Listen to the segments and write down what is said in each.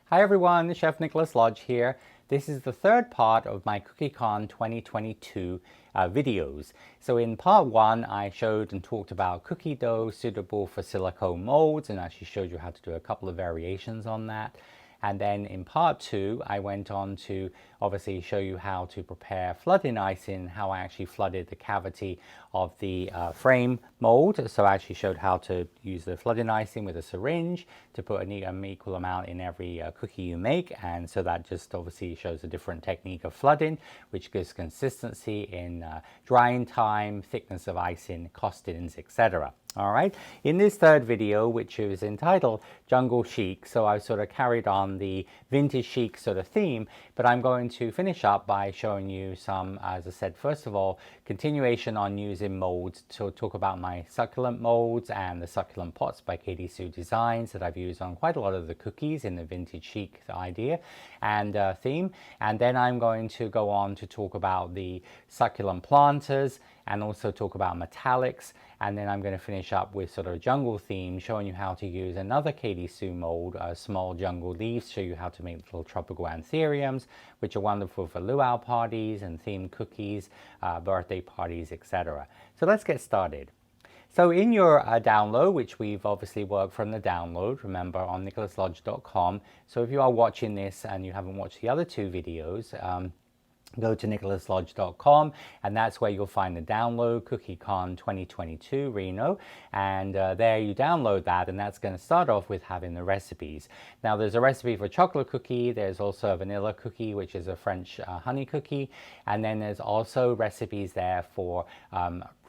Hi everyone, Chef Nicholas Lodge here. This is the third part of my CookieCon 2022 videos. So in part one, I showed and talked about cookie dough suitable for silicone molds and actually showed you how to do a couple of variations on that. And then in part two, I went on to obviously show you how to prepare flooding icing, how I actually flooded the cavity of the frame mold. So I actually showed how to use the flooding icing with a syringe to put an equal amount in every cookie you make. And so that just obviously shows a different technique of flooding, which gives consistency in drying time, thickness of icing, costings, etc. All right, in this third video, which is entitled Jungle Chic, so I sort of carried on the vintage chic sort of theme, but I'm going to finish up by showing you some, as I said, first of all, continuation on using molds to talk about my succulent molds and the succulent pots by Katy Designs that I've used on quite a lot of the cookies in the vintage chic idea and theme. And then I'm going to go on to talk about the succulent planters and also talk about metallics. And then I'm going to finish up with sort of a jungle theme, showing you how to use another Katy mold, small jungle leaves, show you how to make little tropical antheriums, which are wonderful for luau parties and themed cookies, birthday parties, etc. So let's get started. So in your download, which we've obviously worked from the download, remember, on nicholaslodge.com. So if you are watching this and you haven't watched the other two videos, go to nicholaslodge.com and that's where you'll find the download CookieCon 2022 Reno, and there you download that, and that's going to start off with having the recipes. Now there's a recipe for chocolate cookie, there's also a vanilla cookie, which is a French honey cookie, and then there's also recipes there for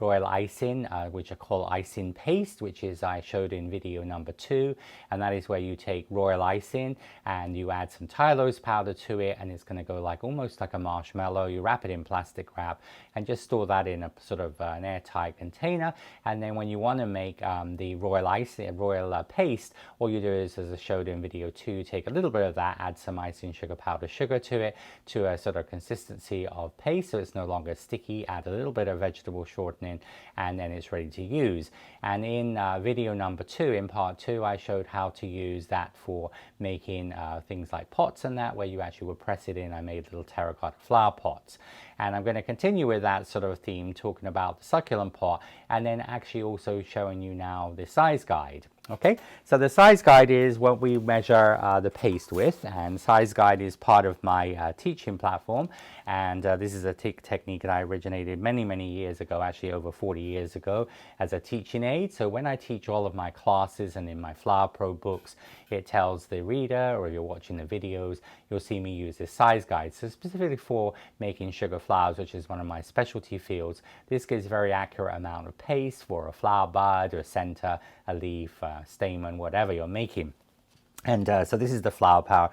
royal icing, which are called icing paste, which is I showed in video number 2, and that is where you take royal icing and you add some Tylose powder to it, and it's going to go like almost like a marshmallow. You wrap it in plastic wrap and just store that in a sort of an airtight container, and then when you want to make the royal icing, royal paste, all you do is, as I showed in video 2, take a little bit of that, add some icing sugar powder sugar to it to a sort of consistency of paste so it's no longer sticky, add a little bit of vegetable shortening, and then it's ready to use. And in video number 2, in part 2, I showed how to use that for making things like pots and that, where you actually would press it in. I made little terracotta flower pots. And I'm going to continue with that sort of theme, talking about the succulent pot, and then actually also showing you now the size guide. Okay, so the size guide is what we measure the paste with, and size guide is part of my teaching platform, and this is a technique that I originated many years ago, actually over 40 years ago, as a teaching aid. So when I teach all of my classes and in my Flower Pro books, it tells the reader, or if you're watching the videos, you'll see me use this size guide. So specifically for making sugar flowers, which is one of my specialty fields, this gives a very accurate amount of paste for a flower bud, or a center, a leaf, stamen, whatever you're making. And so this is the Flower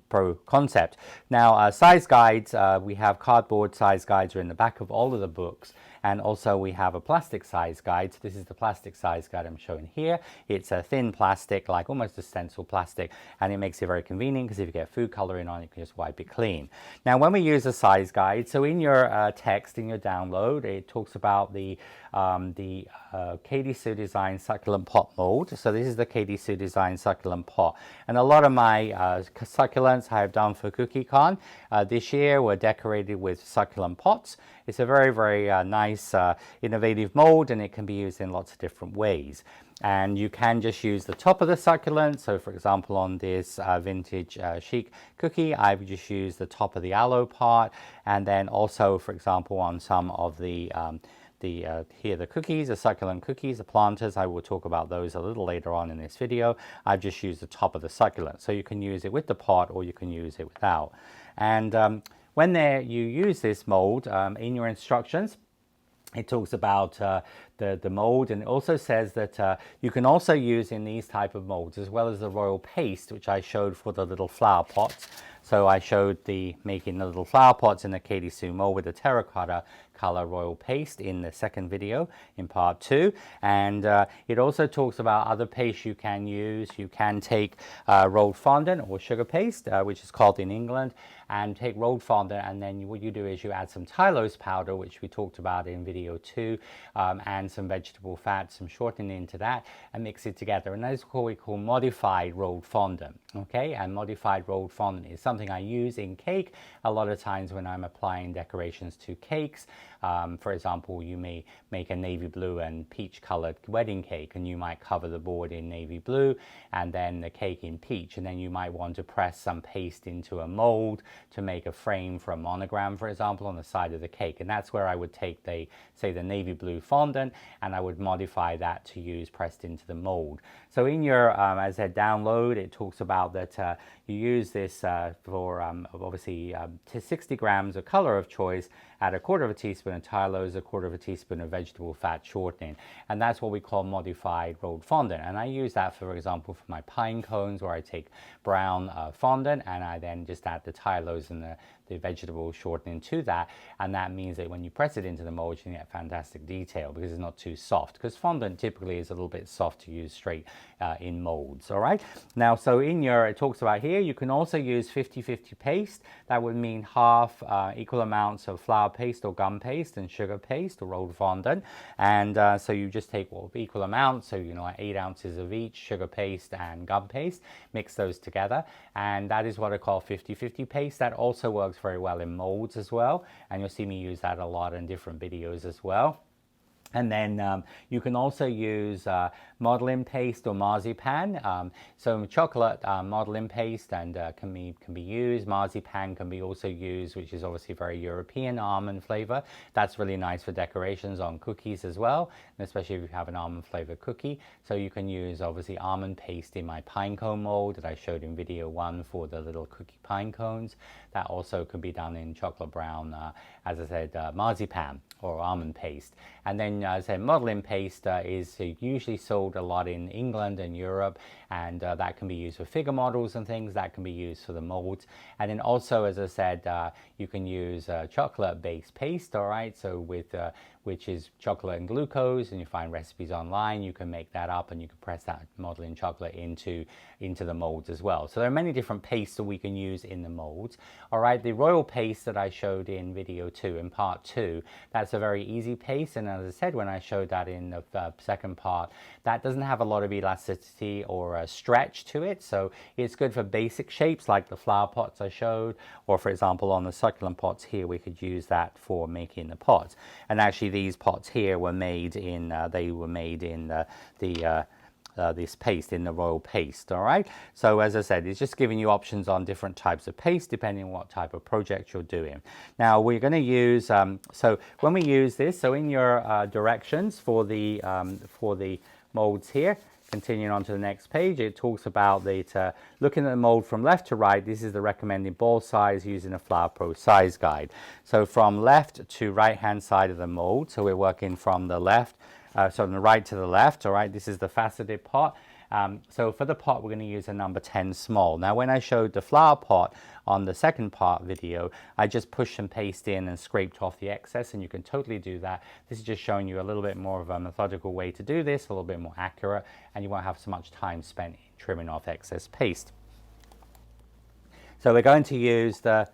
Pro concept. Now size guides, we have cardboard size guides are in the back of all of the books, and also we have a plastic size guide. So this is the plastic size guide I'm showing here. It's a thin plastic, like almost a stencil plastic, and it makes it very convenient because if you get food coloring on, you can just wipe it clean. Now when we use a size guide, so in your text, in your download, it talks about the Katy Design succulent pot mold. So this is the Katy Design succulent pot, and a lot of my succulents I have done for CookieCon this year were decorated with succulent pots. It's a very nice innovative mold, and it can be used in lots of different ways. And you can just use the top of the succulent. So for example, on this vintage chic cookie, I've just used the top of the aloe part, and then also, for example, on some of the here the cookies, the succulent cookies, the planters, I will talk about those a little later on in this video. I've just used the top of the succulent, so you can use it with the pot or you can use it without. And when you use this mold, in your instructions, it talks about the mold, and it also says that you can also use in these type of molds, as well as the royal paste, which I showed for the little flower pots. So I showed making the little flower pots in the Katy mold with the terracotta color royal paste in the second video in part 2, and it also talks about other paste you can use. You can take rolled fondant or sugar paste, which is called in England, and take rolled fondant, and then what you do is you add some tylose powder, which we talked about in video 2, and some vegetable fat, some shortening into that, and mix it together, and that is what we call modified rolled fondant. Okay, and modified rolled fondant is something I use in cake a lot of times when I'm applying decorations to cakes. For example, you may make a navy blue and peach colored wedding cake, and you might cover the board in navy blue and then the cake in peach, and then you might want to press some paste into a mold to make a frame for a monogram, for example, on the side of the cake. And that's where I would take the navy blue fondant, and I would modify that to use pressed into the mold. So in your, as I said, download, it talks about that you use this for obviously 60 grams of color of choice, add 1/4 teaspoon of tylose, 1/4 teaspoon of vegetable fat shortening, and that's what we call modified rolled fondant. And I use that, for example, for my pine cones, where I take brown fondant and I then just add the tylose and the vegetable shortening to that, and that means that when you press it into the mold, you get fantastic detail because it's not too soft, because fondant typically is a little bit soft to use straight in molds. All right, now so in your, it talks about here, you can also use 50-50 paste. That would mean half equal amounts of flour paste or gum paste and sugar paste or rolled fondant, and so you just take equal amounts, so 8 ounces of each, sugar paste and gum paste, mix those together, and that is what I call 50-50 paste. That also works very well in molds as well, and you'll see me use that a lot in different videos as well. And then you can also use modeling paste or marzipan. So chocolate modeling paste and can be used. Marzipan can be also used, which is obviously very European almond flavor. That's really nice for decorations on cookies as well, and especially if you have an almond flavored cookie. So you can use obviously almond paste in my pine cone mold that I showed in video 1 for the little cookie pine cones. That also can be done in chocolate brown, as I said, marzipan or almond paste. And then as I said, modeling paste is usually sold a lot in England and Europe, and that can be used for figure models and things. That can be used for the molds. And then also, as I said, you can use chocolate-based paste, all right? So with which is chocolate and glucose, and you find recipes online. You can make that up and you can press that modeling chocolate into the molds as well. So there are many different pastes that we can use in the molds. All right, the royal paste that I showed in video 2, in part 2, that's a very easy paste, and as I said when I showed that in the second part, that doesn't have a lot of elasticity or stretch to it, so it's good for basic shapes like the flower pots I showed, or for example on the succulent pots here, we could use that for making the pots. And actually these pots here were made in this paste, in the royal paste. All right, so as I said, it's just giving you options on different types of paste depending on what type of project you're doing. Now we're going to use so when we use this, so in your directions for the molds here, continuing on to the next page, it talks about that looking at the mold from left to right, this is the recommended ball size using a Flower Pro size guide. So from left to right hand side of the mold, so we're working from the left, so from the right to the left. All right, this is the faceted pot. So for the pot, we're going to use a number 10 small. Now when I showed the flower pot on the second part video, I just pushed some paste in and scraped off the excess, and you can totally do that. This is just showing you a little bit more of a methodical way to do this, a little bit more accurate, and you won't have so much time spent trimming off excess paste. So we're going to use the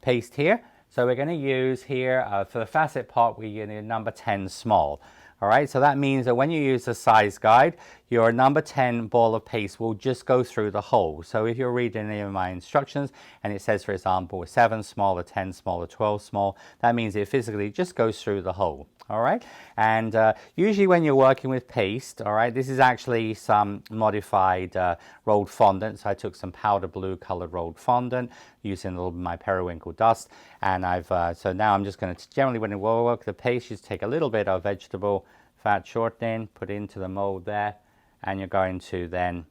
paste here. So we're going to use here, for the facet pot, we're going to number 10 small. All right, so that means that when you use the size guide, your number 10 ball of paste will just go through the hole. So if you're reading any of my instructions and it says, for example, a 7 small, a 10 small, a 12 small, that means it physically just goes through the hole. All right, and usually when you're working with paste, all right, this is actually some modified rolled fondant. So I took some powder blue colored rolled fondant using a little bit of my periwinkle dust, and so now I'm just going to, generally when you work the paste, just take a little bit of vegetable fat shortening, put into the mold there, and you're going to then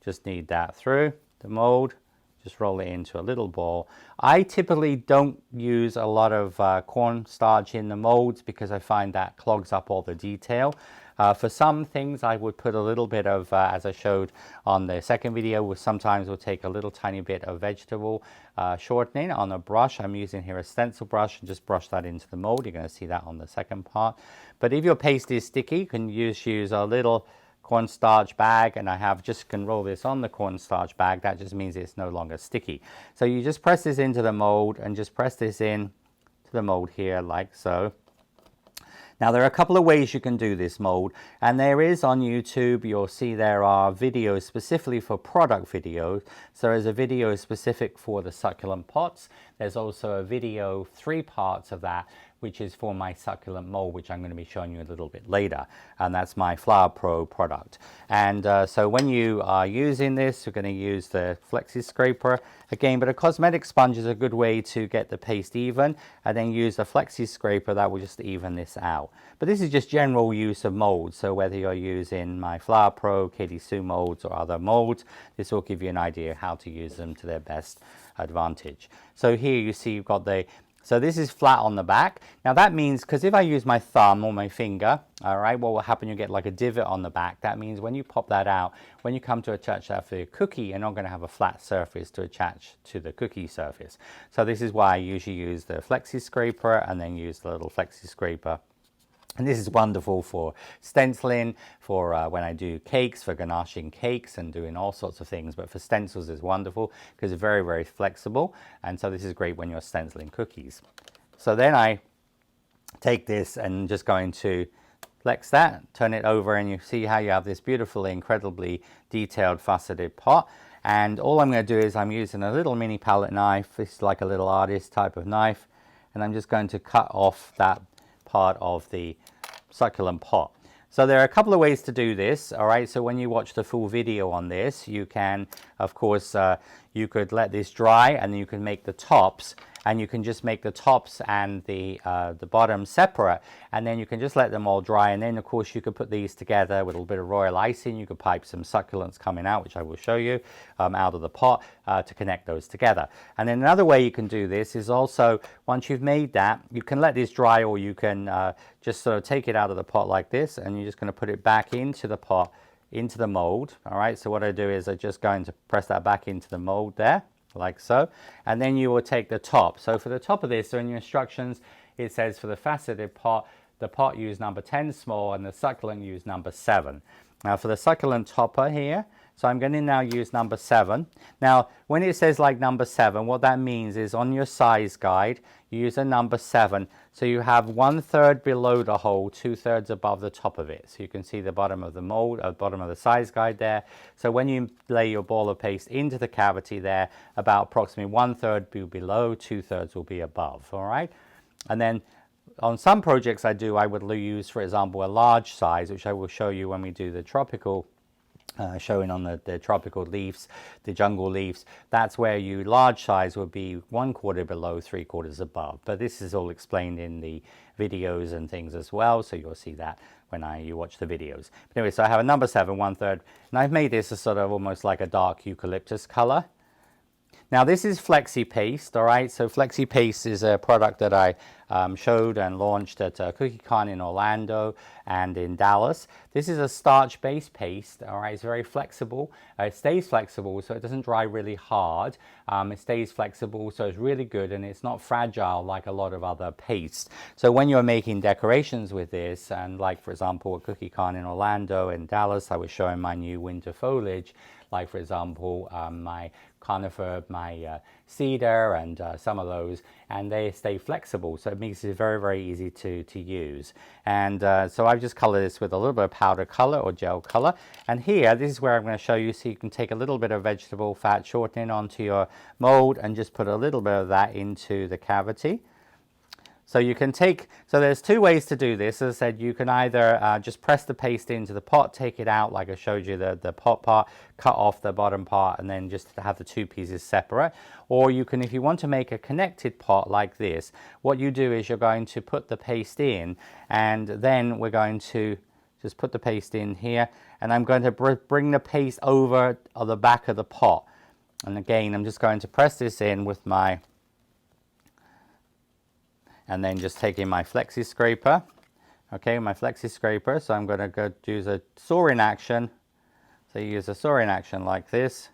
just knead that through the mold. Just roll it into a little ball. I typically don't use a lot of cornstarch in the molds because I find that clogs up all the detail. For some things I would put a little bit of, as I showed on the second video, sometimes we'll take a little tiny bit of vegetable shortening on a brush. I'm using here a stencil brush and just brush that into the mold. You're going to see that on the second part. But if your paste is sticky, you can use a little cornstarch bag, and I have just can roll this on the cornstarch bag. That just means it's no longer sticky. So you just press this into the mold and just press this in to the mold here like so. Now there are a couple of ways you can do this mold, and there is on YouTube, you'll see there are videos specifically for product videos. So there's a video specific for the succulent pots. There's also a video, 3 parts of that, which is for my succulent mold, which I'm going to be showing you a little bit later. And that's my Flower Pro product. And so when you are using this, you're going to use the Flexi Scraper again, but a cosmetic sponge is a good way to get the paste even, and then use a Flexi Scraper that will just even this out. But this is just general use of molds. So whether you're using my Flower Pro, Katy molds, or other molds, this will give you an idea how to use them to their best advantage. So here you see you've got so this is flat on the back. Now that means, because if I use my thumb or my finger, all right, what will happen, you get like a divot on the back. That means when you pop that out, when you come to attach that for your cookie, you're not going to have a flat surface to attach to the cookie surface. So this is why I usually use the Flexi Scraper and then use the little Flexi Scraper. And this is wonderful for stenciling, for when I do cakes, for ganaching cakes and doing all sorts of things. But for stencils, it's wonderful because it's very, very flexible. And so this is great when you're stenciling cookies. So then I take this and just going to flex that, turn it over, and you see how you have this beautifully, incredibly detailed faceted pot. And all I'm going to do is I'm using a little mini palette knife. This is like a little artist type of knife. And I'm just going to cut off that part of the succulent pot. So there are a couple of ways to do this, all right? So when you watch the full video on this, you can, of course, you could let this dry, and then you can make the tops, and you can just make the tops and the bottom separate, and then you can just let them all dry, and then of course you could put these together with a little bit of royal icing. You could pipe some succulents coming out, which I will show you, out of the pot to connect those together. And then another way you can do this is also, once you've made that, you can let this dry, or you can just sort of take it out of the pot like this, and you're just going to put it back into the pot, into the mold. All right, so what I do is I'm just going to press that back into the mold there, like so, and then you will take the top. So for the top of this, so in your instructions it says for the faceted pot, the pot use number 10 small and the succulent use number 7. Now for the succulent topper here, so I'm going to now use number 7. Now when it says like number 7, what that means is on your size guide you use a number 7, so you have 1/3 below the hole, 2/3 above the top of it. So you can see the bottom of the mold, bottom of the size guide there. So when you lay your ball of paste into the cavity there, about approximately 1/3 be below, 2/3 will be above. All right, and then on some projects I would use, for example, a large size, which I will show you when we do the tropical showing on the tropical leaves, the jungle leaves. That's where you large size would be 1/4 below, 3/4 above. But this is all explained in the videos and things as well, so you'll see that when you watch the videos. But anyway, so I have a number 7, 1/3, and I've made this a sort of almost like a dark eucalyptus color. Now this is Flexi Paste, all right? So Flexi Paste is a product that I showed and launched at CookieCon in Orlando and in Dallas. This is a starch-based paste, all right? It's very flexible. It stays flexible, so it doesn't dry really hard. It stays flexible, so it's really good, and it's not fragile like a lot of other pastes. So when you're making decorations with this, and like for example at CookieCon in Orlando and Dallas, I was showing my new winter foliage, like for example my conifer, my cedar, and some of those, and they stay flexible, so it makes it very, very easy to use. And so I've just colored this with a little bit of powder color or gel color, and here this is where I'm going to show you, so you can take a little bit of vegetable fat shortening onto your mold and just put a little bit of that into the cavity. So you can take, so there's 2 ways to do this. As I said, you can either just press the paste into the pot, take it out like I showed you the pot part, cut off the bottom part, and then just have the 2 pieces separate. Or you can, if you want to make a connected pot like this, what you do is you're going to put the paste in, and then we're going to just put the paste in here, and I'm going to bring the paste over the back of the pot. And again, I'm just going to press this in with and then just taking my Flexi Scraper, okay, my Flexi Scraper. So I'm going to go use a sawing action. So you use a sawing action like this,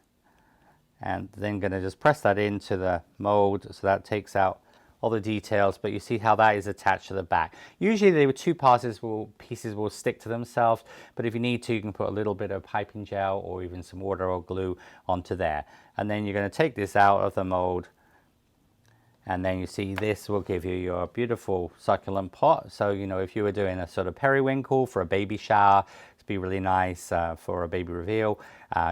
and then going to just press that into the mold, so that takes out all the details, but you see how that is attached to the back. Usually the two pieces will stick to themselves, but if you need to, you can put a little bit of piping gel or even some water or glue onto there. And then you're going to take this out of the mold, and then you see this will give you your beautiful succulent pot. So, you know, if you were doing a sort of periwinkle for a baby shower, it'd be really nice for a baby reveal.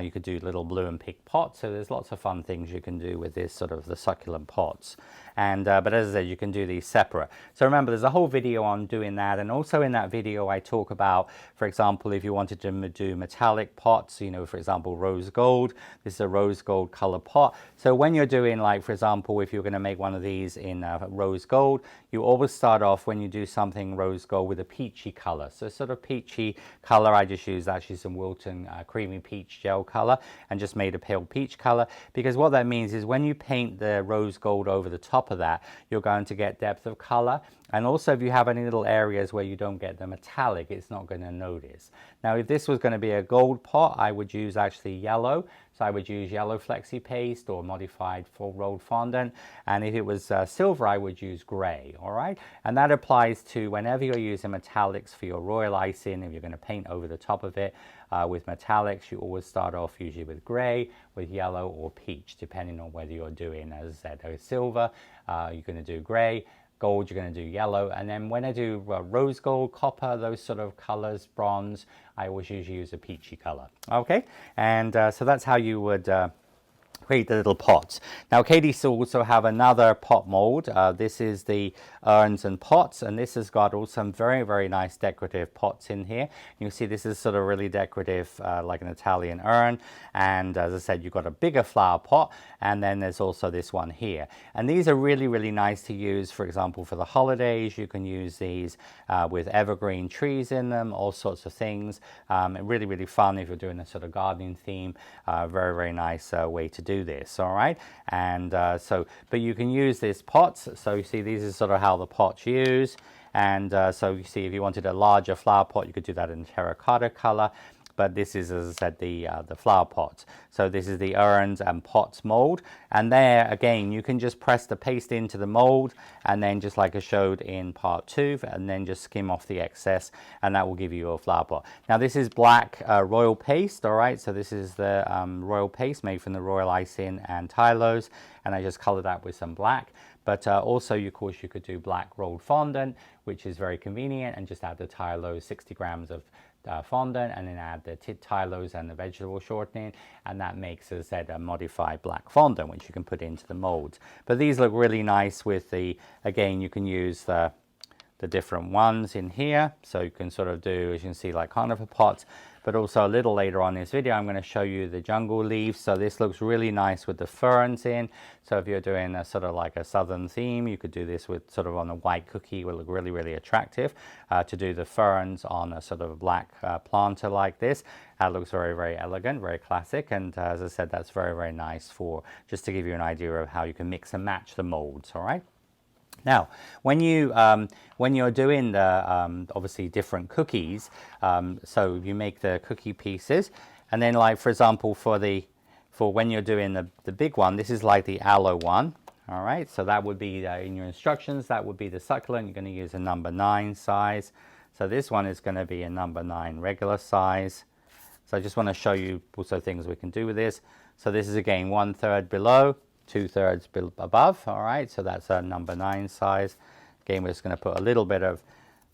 You could do little blue and pink pots. So there's lots of fun things you can do with this sort of the succulent pots. And but as I said, you can do these separate. So remember, there's a whole video on doing that, and also in that video I talk about, for example, if you wanted to do metallic pots, you know, for example, rose gold. This is a rose gold color pot. So when you're doing, like, for example, if you're going to make one of these in rose gold, you always start off when you do something rose gold with a peachy color. So sort of peachy color. I just used actually some Wilton creamy peach gel color and just made a pale peach color, because what that means is when you paint the rose gold over the top of that, you're going to get depth of color. And also, if you have any little areas where you don't get the metallic, it's not going to notice. Now, if this was going to be a gold pot, I would use actually yellow. So I would use yellow Flexi Paste or modified full rolled fondant. And if it was silver, I would use gray, all right? And that applies to whenever you're using metallics for your royal icing. If you're going to paint over the top of it with metallics, you always start off usually with gray, with yellow or peach, depending on whether you're doing, as I said, a silver, you're going to do gray. Gold, you're going to do yellow, and then when I do rose gold, copper, those sort of colors, bronze, I always usually use a peachy color. Okay, and so that's how you would create the little pots. Now, Katy also have another pot mold. This is the urns and pots, and this has got all some very, very nice decorative pots in here. You can see this is sort of really decorative, like an Italian urn. And as I said, you've got a bigger flower pot, and then there's also this one here. And these are really, really nice to use, for example, for the holidays. You can use these with evergreen trees in them, all sorts of things. Really, really fun if you're doing a sort of gardening theme. Very, very nice way to do this, all right? And but you can use these pots. So you see, these is sort of how the pots use. And so you see, if you wanted a larger flower pot, you could do that in terracotta color. But this is, as I said, the flower pots. So this is the urns and pots mold. And there, again, you can just press the paste into the mold, and then just like I showed in part 2, and then just skim off the excess, and that will give you a flower pot. Now, this is black royal paste, all right? So this is the royal paste made from the royal icing and Tylose, and I just colored that with some black. But also, of course, you could do black rolled fondant, which is very convenient, and just add the Tylose, 60 grams of fondant, and then add the Tylose and the vegetable shortening, and that makes, as I said, a modified black fondant, which you can put into the molds. But these look really nice with the, again, you can use the different ones in here. So you can sort of do, as you can see, like conifer pots. But also a little later on in this video, I'm going to show you the jungle leaves. So this looks really nice with the ferns in. So if you're doing a sort of like a southern theme, you could do this with sort of on a white cookie. It will look really, really attractive. To do the ferns on a sort of black planter like this. That looks very, very elegant, very classic. And as I said, that's very, very nice for, just to give you an idea of how you can mix and match the molds, all right? Now, when you're doing the obviously different cookies, so you make the cookie pieces, and then, like, for example, for when you're doing the big one, this is like the aloe one. All right, so that would be in your instructions. That would be the succulent. You're going to use a number 9 size. So this one is going to be a number 9 regular size. So I just want to show you also things we can do with this. So this is again 1/3 below, 2/3 above, all right? So that's a number 9 size. Again, we're just going to put a little bit of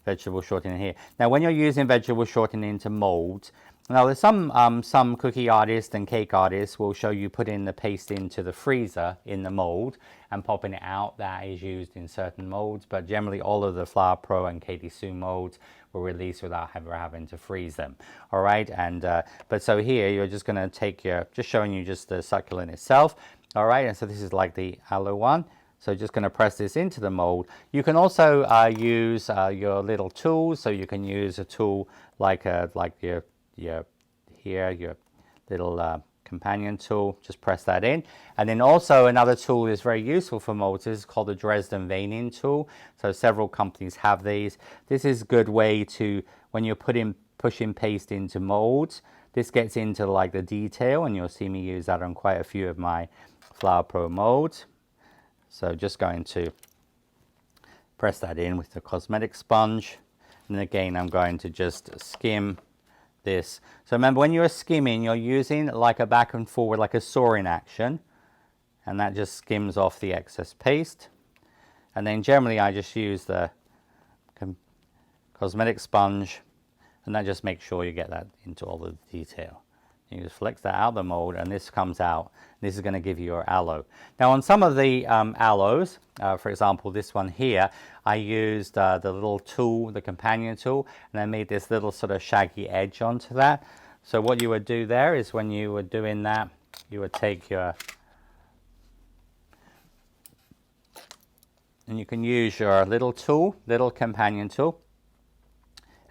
vegetable shortening here. Now, when you're using vegetable shortening into molds, now there's some cookie artists and cake artists will show you putting the paste into the freezer in the mold and popping it out. That is used in certain molds, but generally all of the Flower Pro and Katy Sue molds were released without ever having to freeze them, all right? And but so here you're just going to take just showing you just the succulent itself. All right, and so this is like the aloe one. So just going to press this into the mold. You can also use your little tools. So you can use a tool like your little companion tool, just press that in. And then also another tool is very useful for molds. This is called the Dresden veining tool. So several companies have these. This is a good way to, when you're pushing paste into molds, this gets into like the detail, and you'll see me use that on quite a few of my Flower Pro molds. So just going to press that in with the cosmetic sponge. And again, I'm going to just skim this. So remember, when you're skimming, you're using like a back and forward, like a sawing action. And that just skims off the excess paste. And then generally I just use the cosmetic sponge, and that just makes sure you get that into all the detail. You just flex that out of the mold, and this comes out. This is going to give you your aloe. Now on some of the aloes, for example this one here, I used the little tool, the companion tool, and I made this little sort of shaggy edge onto that. So what you would do there is, when you were doing that, you would take your, and you can use your little tool, little companion tool,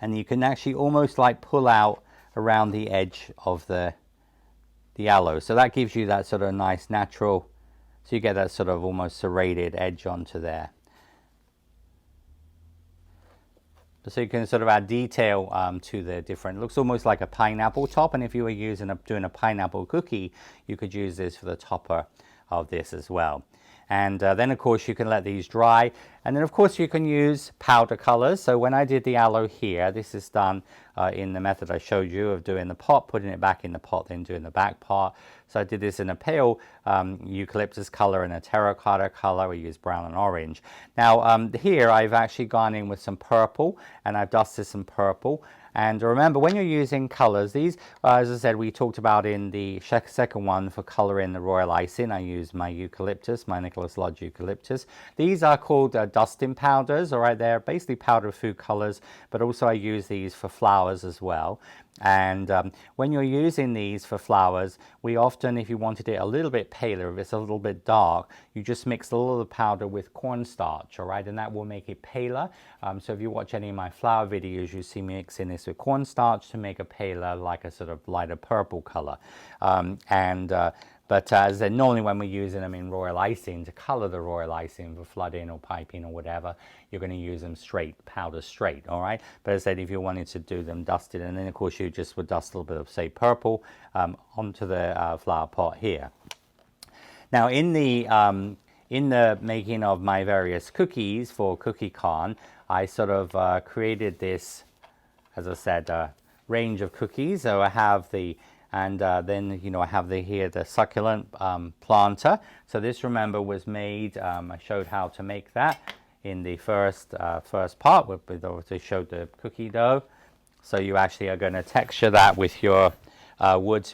and you can actually almost like pull out around the edge of the aloe. So that gives you that sort of nice natural, so you get that sort of almost serrated edge onto there. So you can sort of add detail to the different, it looks almost like a pineapple top, and if you were doing a pineapple cookie, you could use this for the topper of this as well. And then of course you can let these dry, and then of course you can use powder colors. So when I did the aloe here, this is done in the method I showed you of doing the pot, putting it back in the pot, then doing the back part. So I did this in a pale eucalyptus color and a terracotta color. We use brown and orange. Now here I've actually gone in with some purple, and I've dusted some purple. And remember, when you're using colors, these, as I said, we talked about in the second one for coloring the royal icing, I use my eucalyptus, my Nicholas Lodge eucalyptus. These are called dusting powders, all right? They're basically powdered food colors, but also I use these for flowers as well. And when you're using these for flowers, we often, if you wanted it a little bit paler, if it's a little bit dark, you just mix a little of the powder with cornstarch, all right? And that will make it paler. So if you watch any of my flower videos, you see me mixing this with cornstarch to make a paler, like a sort of lighter purple color. But as I said, normally when we're using them in royal icing to color the royal icing for flooding or piping or whatever, you're going to use them straight, powder straight, all right? But as I said, if you wanted to do them dusted, and then of course you just would dust a little bit of, say, purple onto the flower pot here. Now in the making of my various cookies for CookieCon, I sort of created this, as I said, range of cookies. So I have the, and then, you know, I have here the Succulent Planter. So this, remember, was made, I showed how to make that in the first part, they showed the cookie dough. So you actually are going to texture that with your wood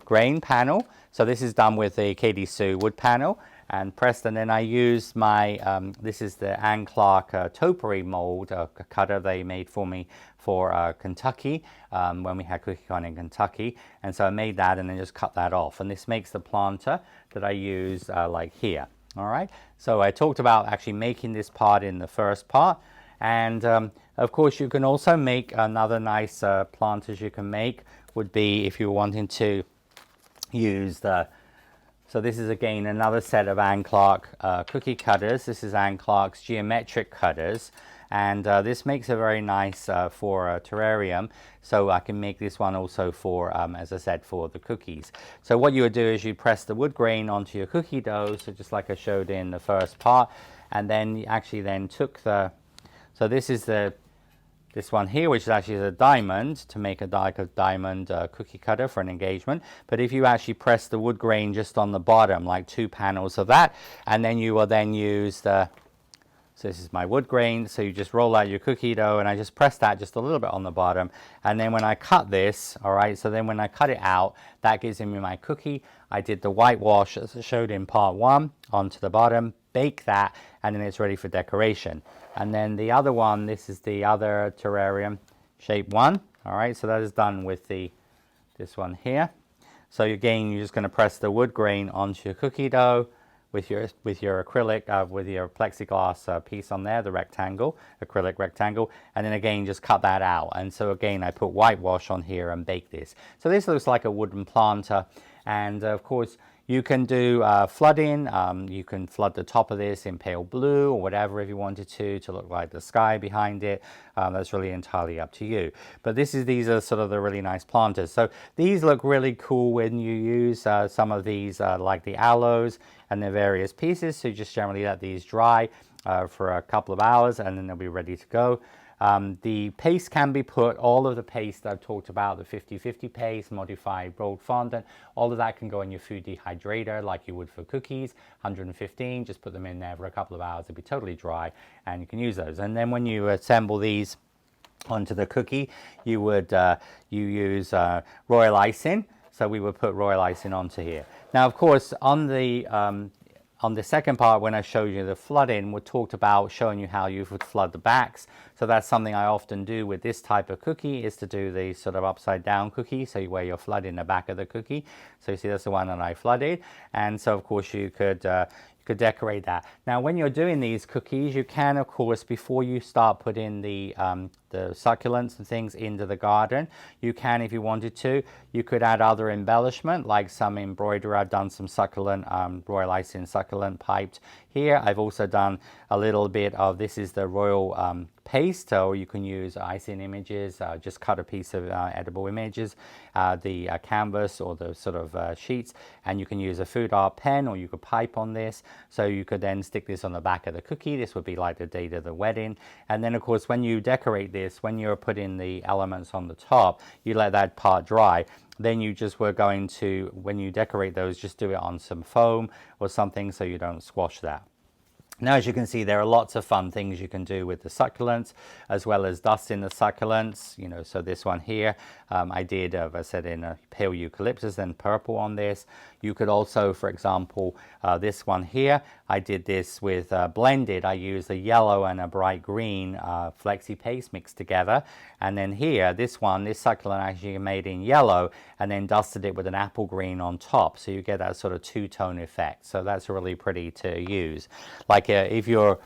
grain panel. So this is done with the Katy wood panel and pressed, and then I used my, this is the Anne Clark topiary mold cutter they made for me for Kentucky, when we had CookieCon in Kentucky. And so I made that and then just cut that off. And this makes the planter that I use like here. All right. So I talked about actually making this part in the first part. And of course you can also make another nice planters you can make would be if you're wanting to use the, so this is again another set of Anne Clark cookie cutters. This is Anne Clark's geometric cutters, and this makes a very nice for a terrarium. So I can make this one also for, as I said, for the cookies. So what you would do is you press the wood grain onto your cookie dough, so just like I showed in the first part, and then you actually then took the, so this is the, this one here, which is actually a diamond, to make a diamond cookie cutter for an engagement. But if you actually press the wood grain just on the bottom, like 2 panels of that, and then you will then use the, so this is my wood grain, so you just roll out your cookie dough, and I just press that just a little bit on the bottom. And then when I cut this, all right, so then when I cut it out, that gives me my cookie. I did the whitewash, as I showed in part 1, onto the bottom, bake that, and then it's ready for decoration. And then the other one, this is the other terrarium, shape 1. All right, so that is done with the, this one here. So again, you're just going to press the wood grain onto your cookie dough with your acrylic, with your plexiglass piece on there, the rectangle, acrylic rectangle, and then again just cut that out. And so again, I put whitewash on here and bake this. So this looks like a wooden planter. And of course, you can do flooding. You can flood the top of this in pale blue or whatever if you wanted to look like the sky behind it. That's really entirely up to you. But these are sort of the really nice planters. So these look really cool when you use some of these like the aloes and the various pieces. So you just generally let these dry for a couple of hours and then they'll be ready to go. The paste can be put, all of the paste I've talked about, the 50-50 paste, modified rolled fondant, all of that can go in your food dehydrator like you would for cookies, 115, just put them in there for a couple of hours, they'll be totally dry and you can use those. And then when you assemble these onto the cookie, you would you use royal icing, so we would put royal icing onto here. Now of course on the second part, when I showed you the flooding, we talked about showing you how you would flood the backs. So that's something I often do with this type of cookie, is to do the sort of upside down cookie, so where you're flooding the back of the cookie. So you see that's the one that I flooded. And so of course you could decorate that. Now when you're doing these cookies, you can of course, before you start putting the succulents and things into the garden, you can, if you wanted to, you could add other embellishment like some embroidery. I've done some succulent royal icing succulent piped here. I've also done a little bit of, this is the royal paste, or you can use icing images, just cut a piece of edible images, the canvas or the sort of sheets, and you can use a food art pen or you could pipe on this. So you could then stick this on the back of the cookie. This would be like the date of the wedding. And then of course when you decorate this, when you're putting the elements on the top, you let that part dry. Then you just were going to, when you decorate those, just do it on some foam or something so you don't squash that. Now, as you can see, there are lots of fun things you can do with the succulents, as well as dusting the succulents. You know, so this one here, I did, as I said, in a pale eucalyptus and purple on this. You could also, for example, this one here, I did this with blended. I used a yellow and a bright green Flexi Paste mixed together. And then here, this succulent actually made in yellow and then dusted it with an apple green on top. So you get that sort of two-tone effect. So that's really pretty to use. Like if you're,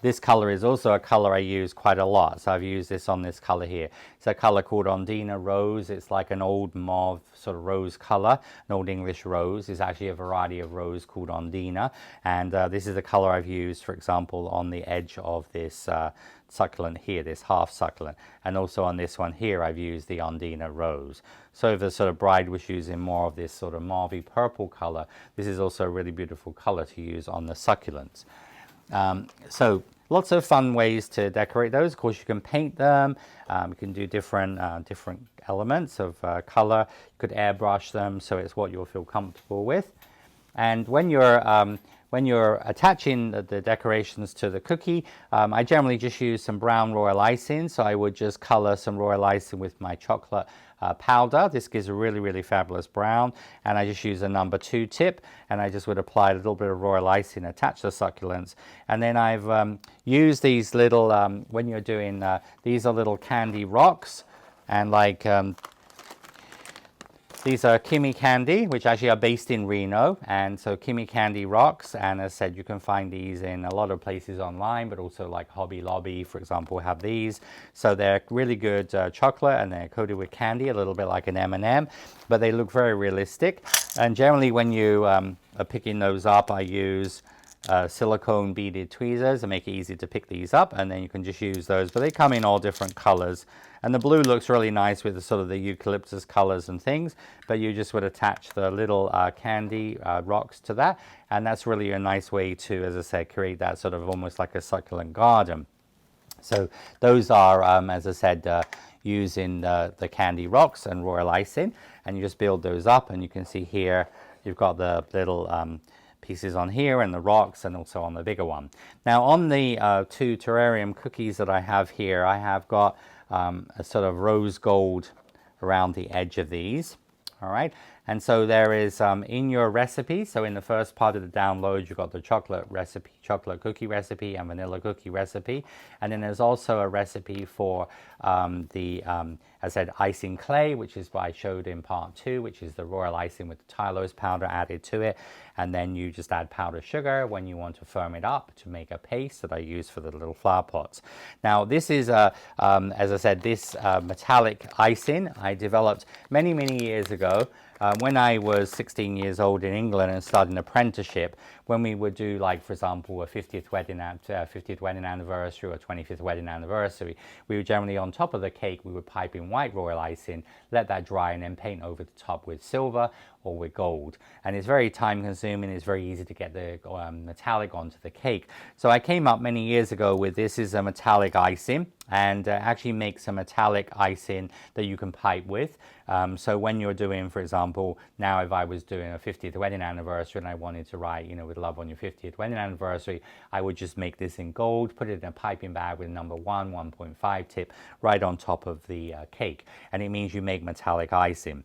this color is also a color I use quite a lot. So I've used this on this color here. It's a color called Ondina Rose. It's like an old mauve sort of rose color, an old English rose. It's actually a variety of rose called Ondina. And this is the color I've used, for example, on the edge of this succulent here, this half succulent. And also on this one here, I've used the Ondina Rose. So if the sort of bride was using more of this sort of mauvey purple color, this is also a really beautiful color to use on the succulents. So lots of fun ways to decorate those. Of course, you can paint them. You can do different elements of color. You could airbrush them, so it's what you'll feel comfortable with. And when you're attaching the decorations to the cookie, I generally just use some brown royal icing. So I would just color some royal icing with my chocolate powder. This gives a really, really fabulous brown. And I just use a number 2 tip, and I just would apply a little bit of royal icing, attach the succulents. And then I've used these little, when you're doing, these are little candy rocks. And like, these are Kimi candy, which actually are based in Reno, and so Kimi candy rocks. And as I said, you can find these in a lot of places online, but also like Hobby Lobby, for example, have these. So they're really good chocolate, and they're coated with candy, a little bit like an M&M, but they look very realistic. And generally, when you are picking those up, I use silicone beaded tweezers to make it easy to pick these up, and then you can just use those. But they come in all different colors. And the blue looks really nice with the sort of the eucalyptus colors and things, but you just would attach the little candy rocks to that. And that's really a nice way to, as I said, create that sort of almost like a succulent garden. So those are, as I said, using the candy rocks and royal icing. And you just build those up, and you can see here, you've got the little pieces on here and the rocks, and also on the bigger one. Now on the 2 terrarium cookies that I have here, I have got a sort of rose gold around the edge of these. All right, and so there is in your recipe, so in the first part of the download, you've got the chocolate recipe, chocolate cookie recipe and vanilla cookie recipe. And then there's also a recipe for as I said, icing clay, which is what I showed in part 2, which is the royal icing with the tylose powder added to it. And then you just add powdered sugar when you want to firm it up to make a paste that I use for the little flower pots. Now this is, as I said, this metallic icing I developed many, many years ago. when I was 16 years old in England and started an apprenticeship, when we would do, like, for example, a 50th wedding anniversary or 25th wedding anniversary, we would generally, on top of the cake, we would pipe in white royal icing, let that dry, and then paint over the top with silver or with gold. And it's very time consuming. It's very easy to get the metallic onto the cake. So I came up many years ago with this is a metallic icing, and actually makes a metallic icing that you can pipe with. So when you're doing, for example, now if I was doing a 50th wedding anniversary and I wanted to write, you know, with love on your 50th wedding anniversary, I would just make this in gold, put it in a piping bag with number 1.5 tip right on top of the cake. And it means you make metallic icing.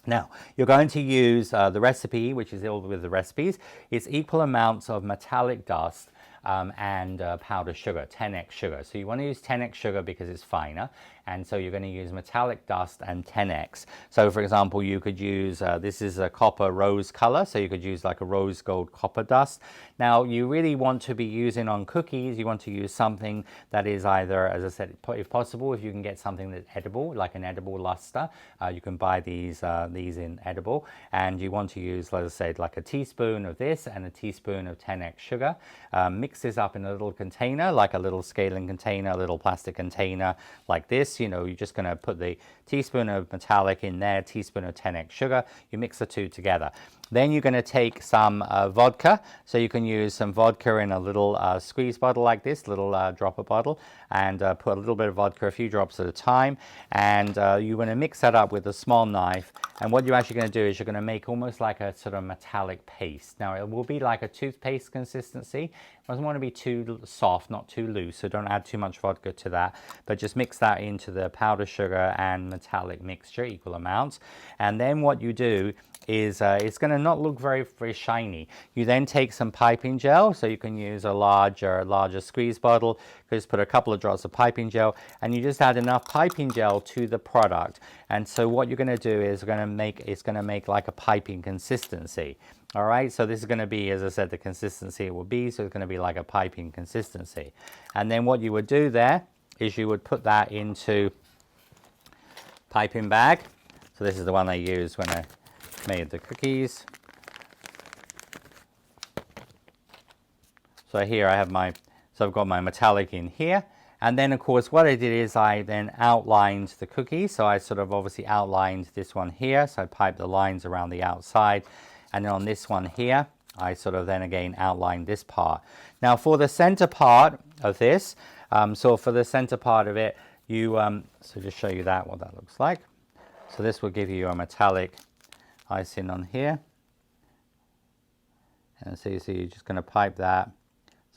Now, you're going to use the recipe, which is all with the recipes. It's equal amounts of metallic dust and powdered sugar, 10x sugar. So you want to use 10x sugar because it's finer. And so you're going to use metallic dust and 10x. So for example, you could use, this is a copper rose color, so you could use like a rose gold copper dust. Now you really want to be using on cookies, you want to use something that is either, as I said, if possible, if you can get something that's edible, like an edible luster, you can buy these in edible. And you want to use, as I said, like a teaspoon of this and a teaspoon of 10x sugar. Mix this up in a little container, like a little scaling container, a little plastic container like this. You know, you're just going to put the teaspoon of metallic in there, teaspoon of 10x sugar. You mix the two together. Then you're going to take some vodka. So you can use some vodka in a little squeeze bottle like this, little dropper bottle, and put a little bit of vodka, a few drops at a time. And you're going to mix that up with a small knife. And what you're actually going to do is you're going to make almost like a sort of metallic paste. Now it will be like a toothpaste consistency. It doesn't want to be too soft, not too loose, so don't add too much vodka to that. But just mix that into the powdered sugar and metallic mixture, equal amounts. And then what you do is it's going to not look very shiny. You then take some piping gel, so you can use a larger squeeze bottle. Just put a couple of drops of piping gel, and you just add enough piping gel to the product. And so what you're going to do is it's going to make like a piping consistency. All right, so this is going to be, as I said, the consistency it will be. So it's going to be like a piping consistency. And then what you would do there is you would put that into piping bag. So this is the one I used when I made the cookies. So here I have I've got my metallic in here. And then of course what I did is I then outlined the cookie. So I sort of obviously outlined this one here. So I piped the lines around the outside. And then on this one here, I sort of then again outlined this part. Now for the center part of this, so for the center part of it, so just show you what that looks like. So this will give you a metallic icing on here. And so you're just going to pipe that.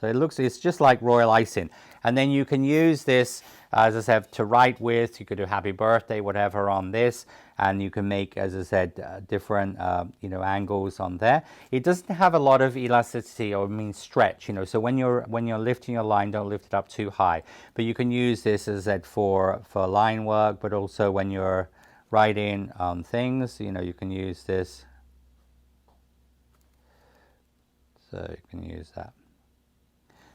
So it's just like royal icing. And then you can use this, as I said, to write with. You could do happy birthday, whatever on this. And you can make, as I said, different, angles on there. It doesn't have a lot of elasticity or stretch, so when you're lifting your line, don't lift it up too high. But you can use this, as I said, for line work, but also when you're writing on things, you can use this. So you can use that.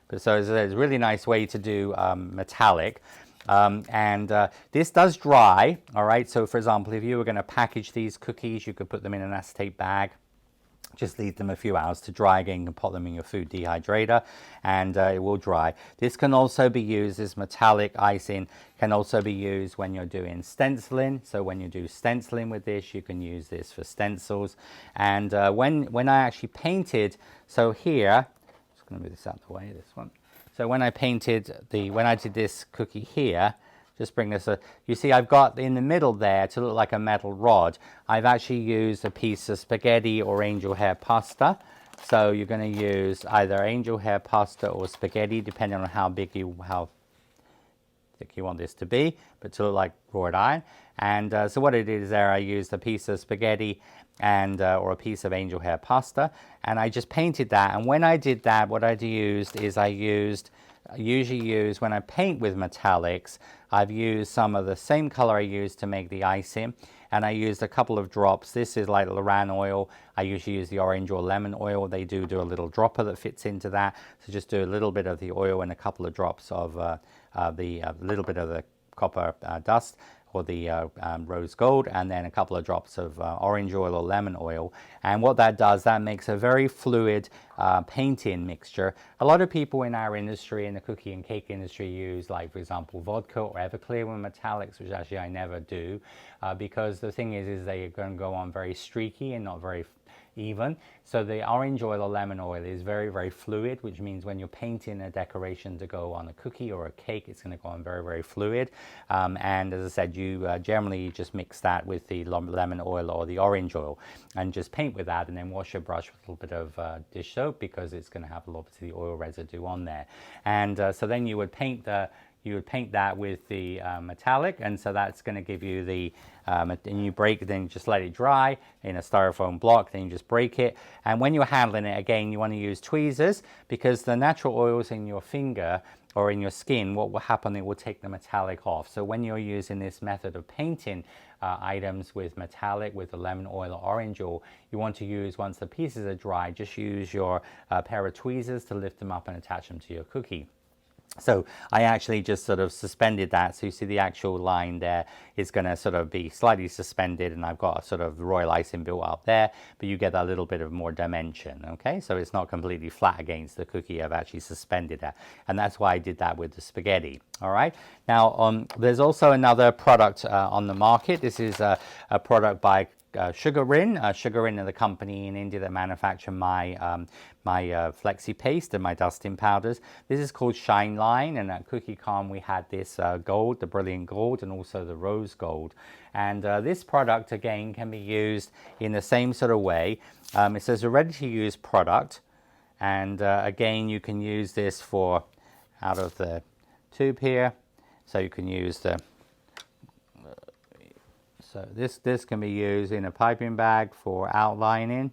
But so it's a really nice way to do metallic. This does dry, all right? So for example, if you were going to package these cookies, you could put them in an acetate bag. Just leave them a few hours to dry. Again, you can put them in your food dehydrator and it will dry. This can also be used, this metallic icing can also be used when you're doing stenciling. So when you do stenciling with this, you can use this for stencils. And when I actually painted, so here, I'm going to move this out of the way, this one. So when I did this cookie here, just bring this, you see I've got in the middle there to look like a metal rod. I've actually used a piece of spaghetti or angel hair pasta. So you're going to use either angel hair pasta or spaghetti, depending on how thick you want this to be, but to look like wrought iron. And so what I did is I used a piece of spaghetti and or a piece of angel hair pasta, and I just painted that. And when I did that, what I used is I usually use, when I paint with metallics, I've used some of the same color I used to make the icing, and I used a couple of drops. This is like Loran oil. I usually use the orange or lemon oil. They do a little dropper that fits into that. So just do a little bit of the oil and a couple of drops of little bit of the copper dust. or the rose gold, and then a couple of drops of orange oil or lemon oil. And what that does, that makes a very fluid paint-in mixture. A lot of people in our industry, in the cookie and cake industry, use, like, for example, vodka or Everclear with metallics, which actually I never do, because the thing is they're going to go on very streaky and not very even. So the orange oil or lemon oil is very, very fluid, which means when you're painting a decoration to go on a cookie or a cake, it's going to go on very, very fluid. And as I said, you generally just mix that with the lemon oil or the orange oil and just paint with that, and then wash your brush with a little bit of dish soap, because it's going to have a lot of the oil residue on there. And so then you would paint that with the metallic, and so that's going to give you the, and you break, then you just let it dry in a styrofoam block, then you just break it. And when you're handling it, again, you want to use tweezers, because the natural oils in your finger or in your skin, what will happen, it will take the metallic off. So when you're using this method of painting items with metallic, with the lemon oil or orange oil, you want to use, once the pieces are dry, just use your pair of tweezers to lift them up and attach them to your cookie. So I actually just sort of suspended that. So you see the actual line there is going to sort of be slightly suspended, and I've got a sort of royal icing built up there, but you get a little bit of more dimension. Okay, so it's not completely flat against the cookie. I've actually suspended that, and that's why I did that with the spaghetti. All right, now there's also another product on the market. This is a product by Sugarin. Sugarin are the company in India that manufacture my Flexi Paste and my dusting powders. This is called Shine Line, and at CookieCon we had this gold, the brilliant gold, and also the rose gold. And this product again can be used in the same sort of way. It says a ready-to-use product, and again you can use this for out of the tube here. So you can use the so this can be used in a piping bag for outlining.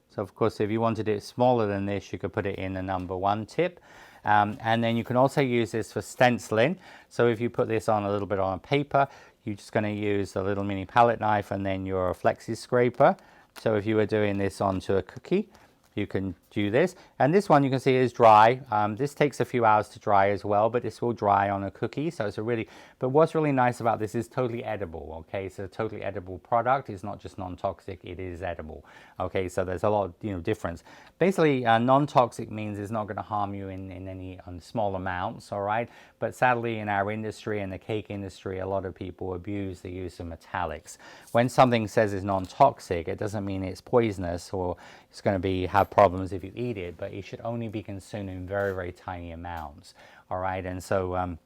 So of course, if you wanted it smaller than this, you could put it in the number 1 tip. And then you can also use this for stenciling. So if you put this on a little bit on a paper, you're just going to use a little mini palette knife and then your Flexi Scraper. So if you were doing this onto a cookie, you can do this. And this one you can see is dry. This takes a few hours to dry as well, but this will dry on a cookie. So it's a really, but what's really nice about this is totally edible. Okay, so a totally edible product. It's not just non-toxic, it is edible. Okay, so there's a lot of, difference. Basically, non-toxic means it's not going to harm you in any small amounts, all right? But sadly, in our industry, in the cake industry, a lot of people abuse the use of metallics. When something says it's non-toxic, it doesn't mean it's poisonous or it's going to have problems if you eat it, but it should only be consumed in very, very tiny amounts, all right? And so,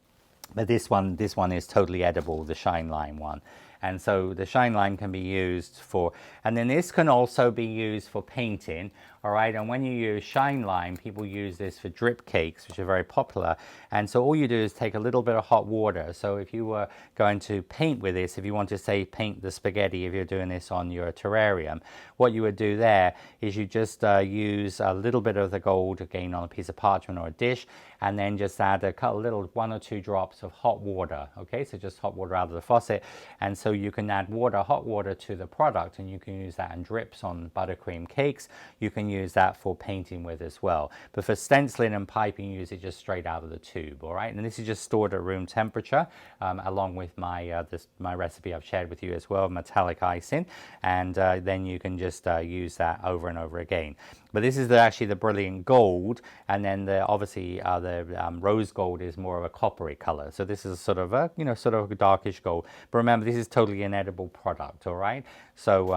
but this one is totally edible, the Shine Line one. And so the Shine Line can be used for, and then this can also be used for painting, all right? And when you use Shine Line, people use this for drip cakes, which are very popular. And so all you do is take a little bit of hot water. So if you were going to paint with this, if you want to say paint the spaghetti, if you're doing this on your terrarium, what you would do there is you just use a little bit of the gold, again, on a piece of parchment or a dish, and then just add a little 1 or 2 drops of hot water, okay? So just hot water out of the faucet. And so you can add hot water to the product, and you can use that in drips on buttercream cakes. You can use that for painting with as well. But for stenciling and piping, use it just straight out of the tube, all right? And this is just stored at room temperature, along with my my recipe I've shared with you as well, metallic icing. And then you can just use that over and over again. But this is actually the brilliant gold, and then obviously the rose gold is more of a coppery color. So this is sort of a sort of a darkish gold. But remember, this is totally an edible product, all right? So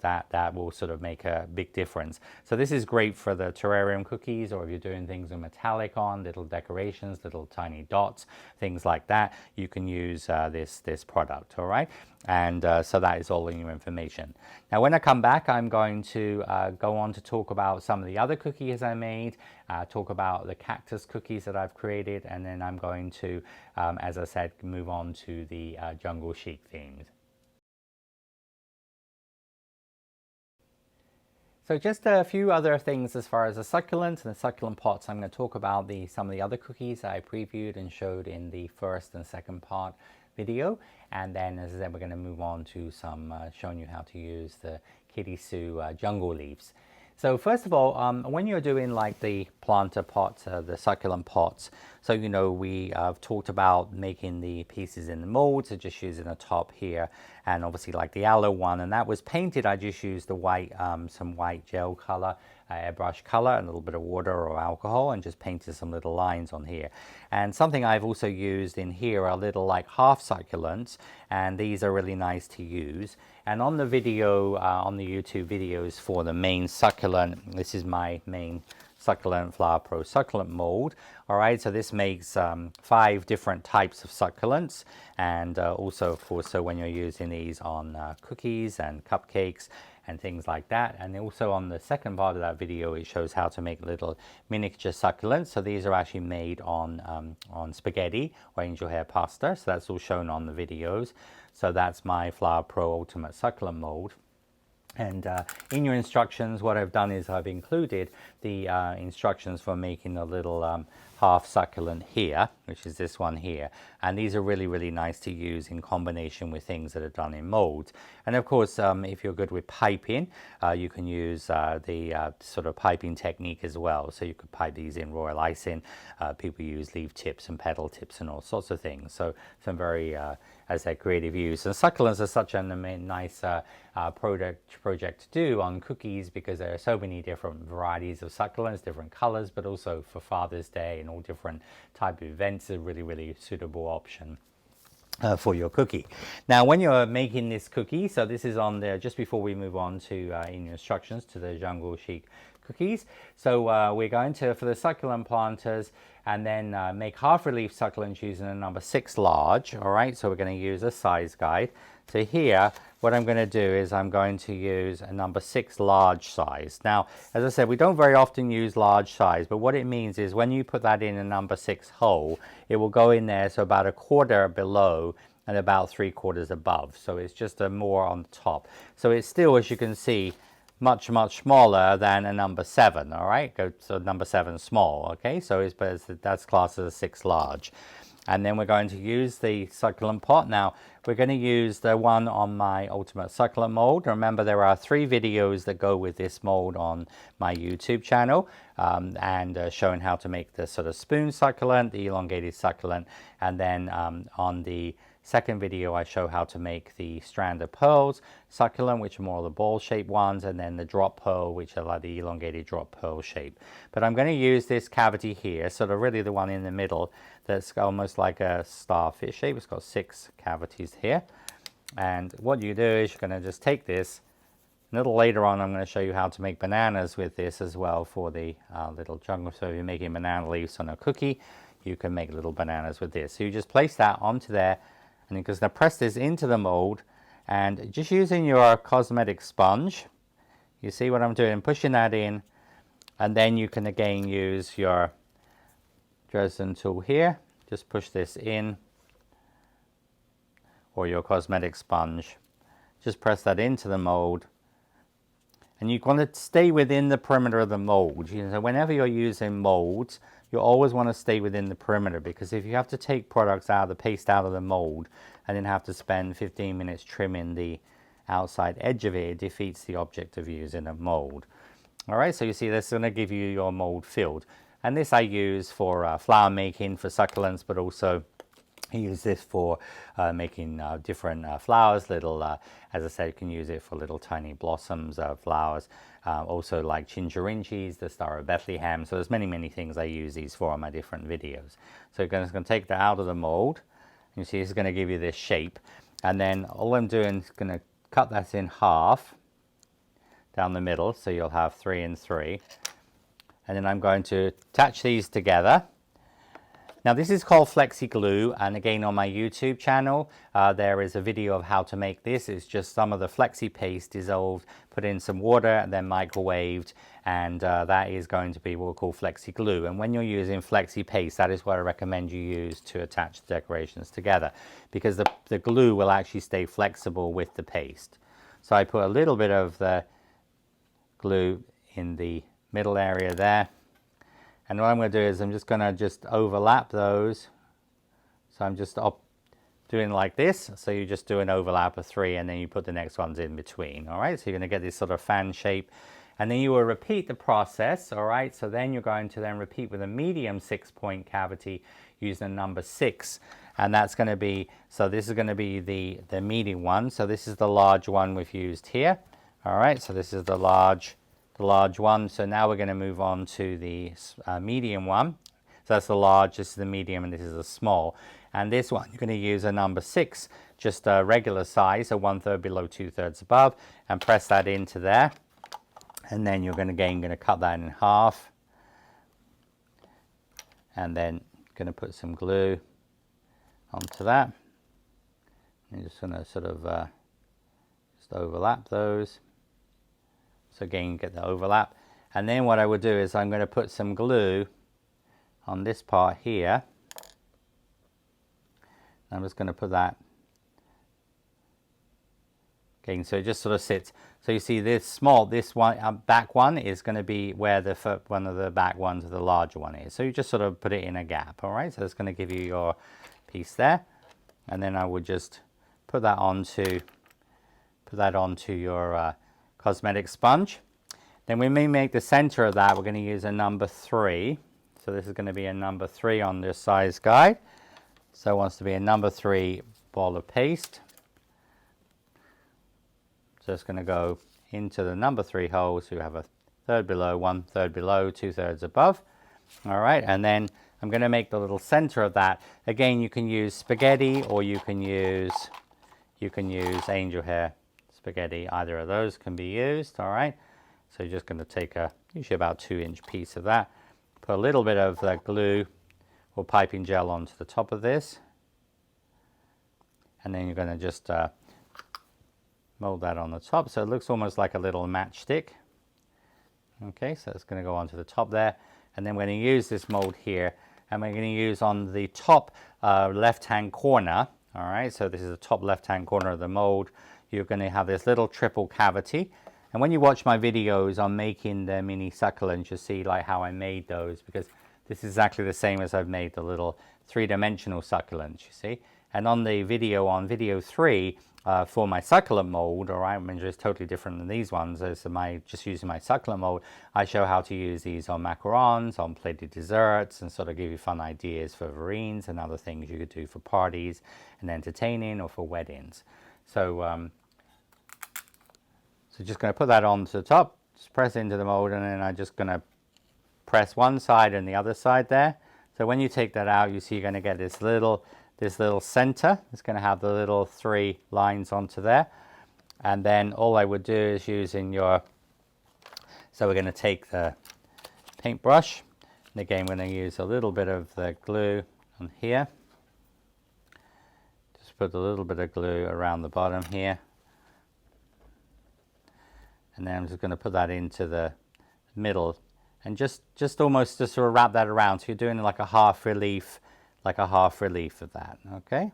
that will sort of make a big difference. So this is great for the terrarium cookies, or if you're doing things with metallic on, little decorations, little tiny dots, things like that. You can use this product, all right? And so that is all in your information. Now, when I come back, I'm going to go on to talk about some of the other cookies I made, talk about the cactus cookies that I've created, and then I'm going to, as I said, move on to the jungle chic themes. So just a few other things as far as the succulents and the succulent pots. I'm going to talk about some of the other cookies that I previewed and showed in the first and second part video, and then as I said, we're going to move on to some showing you how to use the Katy Jungle leaves. So first of all, when you're doing like the planter pots, the succulent pots, so you know we have talked about making the pieces in the mold, so just using a top here, and obviously like the aloe one, and that was painted. I just used the white, some white gel color, airbrush color, and a little bit of water or alcohol, and just painted some little lines on here. And something I've also used in here are little like half succulents, and these are really nice to use. And on the video, on the YouTube videos for the main succulent, this is my main Succulent Flower Pro Succulent Mold. All right, so this makes 5 different types of succulents, and also, of course, so when you're using these on cookies and cupcakes and things like that. And also on the second part of that video, it shows how to make little miniature succulents. So these are actually made on spaghetti or angel hair pasta. So that's all shown on the videos. So that's my Flower Pro Ultimate Succulent Mold. And in your instructions, what I've done is I've included the instructions for making a little half succulent here, which is this one here. And these are really, really nice to use in combination with things that are done in molds. And of course, if you're good with piping, you can use the sort of piping technique as well. So you could pipe these in royal icing. People use leaf tips and petal tips and all sorts of things. So some very, as I said, creative use. And succulents are such a nice project to do on cookies, because there are so many different varieties of succulents, different colors, but also for Father's Day and all different type of events, a really, really suitable option for your cookie. Now, when you're making this cookie, so this is on there just before we move on to in your instructions to the Jungle Chic cookies. So we're going to, for the succulent planters, and then make half relief succulents using a number 6 large. All right, so we're going to use a size guide. So here, what I'm going to do is I'm going to use a number 6 large size. Now, as I said, we don't very often use large size, but what it means is when you put that in a number 6 hole, it will go in there, so about 1/4 below and about 3/4 above. So it's just a more on the top. So it's still, as you can see, much smaller than a number 7. All right, so number 7 small. Okay, so that's classed as a 6 large. And then we're going to use the succulent pot. Now, we're going to use the one on my Ultimate Succulent Mold. Remember, there are 3 videos that go with this mold on my YouTube channel, and showing how to make the sort of spoon succulent, the elongated succulent, and then on the second video, I show how to make the strand of pearls succulent, which are more the ball-shaped ones, and then the drop pearl, which are like the elongated drop pearl shape. But I'm going to use this cavity here, sort of really the one in the middle, that's almost like a starfish shape. It's got 6 cavities here. And what you do is you're going to just take this. A little later on, I'm going to show you how to make bananas with this as well for the little jungle. So if you're making banana leaves on a cookie, you can make little bananas with this. So you just place that onto there, and you're just going to press this into the mold, and just using your cosmetic sponge, you see what I'm doing, pushing that in, and then you can again use your Dresden tool here, just push this in, or your cosmetic sponge, just press that into the mold, and you want to stay within the perimeter of the mold. You know, whenever you're using molds, you always want to stay within the perimeter, because if you have to take products out of the paste out of the mold and then have to spend 15 minutes trimming the outside edge of it, it defeats the object of using a mold. All right, so you see this is going to give you your mold filled. And this I use for flower making for succulents, but also I use this for making different flowers, little, as I said, you can use it for little tiny blossoms of flowers. Also like chincherinches, the Star of Bethlehem. So there's many things I use these for on my different videos. So you're just going to take that out of the mold. You see, it's going to give you this shape. And then all I'm doing is going to cut that in half down the middle. So you'll have 3 and 3. And then I'm going to attach these together. Now this is called Flexi Glue, and again on my YouTube channel there is a video of how to make this. It's just some of the Flexi Paste dissolved, put in some water and then microwaved, and that is going to be what we call Flexi Glue. And when you're using Flexi Paste, that is what I recommend you use to attach the decorations together, because the glue will actually stay flexible with the paste. So I put a little bit of the glue in the middle area there. And what I'm going to do is I'm just going to overlap those. So I'm just doing like this. So you just do an overlap of 3, and then you put the next ones in between. All right, so you're going to get this sort of fan shape. And then you will repeat the process, all right? So then you're going to then repeat with a medium 6-point cavity using the number 6. And that's going to be, so this is going to be the medium one. So this is the large one we've used here. All right, so this is the large one. So now we're going to move on to the medium one. So that's the large, this is the medium, and this is the small. And this one, you're going to use a number 6, just a regular size, so 1/3 below, 2/3 above, and press that into there. And then you're going to cut that in half. And then going to put some glue onto that. I'm just going to sort of just overlap those. So again, you get the overlap. And then what I would do is I'm going to put some glue on this part here. I'm just going to put that. Okay, so it just sort of sits. So you see this one, back one is going to be where one of the back ones of the larger one is. So you just sort of put it in a gap, all right? So it's going to give you your piece there. And then I would just put that onto your cosmetic sponge. Then we may make the center of that. We're going to use a number 3. So this is going to be a number 3 on this size guide. So it wants to be a number 3 ball of paste. So it's going to go into the number 3 hole. So you have 1/3 below, 1/3 below, 2/3 above. All right, and then I'm going to make the little center of that. Again, you can use spaghetti, or you can use angel hair spaghetti. Either of those can be used. All right, so you're just going to take usually about 2-inch piece of that. Put a little bit of glue or piping gel onto the top of this, and then you're going to just mold that on the top, so it looks almost like a little matchstick. Okay, so it's going to go onto the top there, and then we're going to use this mold here, and we're going to use on the top left-hand corner. All right, so this is the top left-hand corner of the mold. You're going to have this little triple cavity, and when you watch my videos on making the mini succulents, you see like how I made those, because this is exactly the same as I've made the little 3-dimensional succulents, you see. And on the video, on video 3, for my succulent mold, all right, I mean, it's totally different than these ones. As just using my succulent mold, I show how to use these on macarons, on plated desserts, and sort of give you fun ideas for verrines and other things you could do for parties and entertaining, or for weddings. So, so just going to put that onto the top, just press into the mold, and then I'm just going to press one side and the other side there. So when you take that out, you see you're going to get this little center. It's going to have the little 3 lines onto there. And then all I would do is using so we're going to take the paintbrush, and again we're going to use a little bit of the glue on here. Just put a little bit of glue around the bottom here, and then I'm just going to put that into the middle, and just almost to sort of wrap that around. So you're doing like a half relief of that. Okay,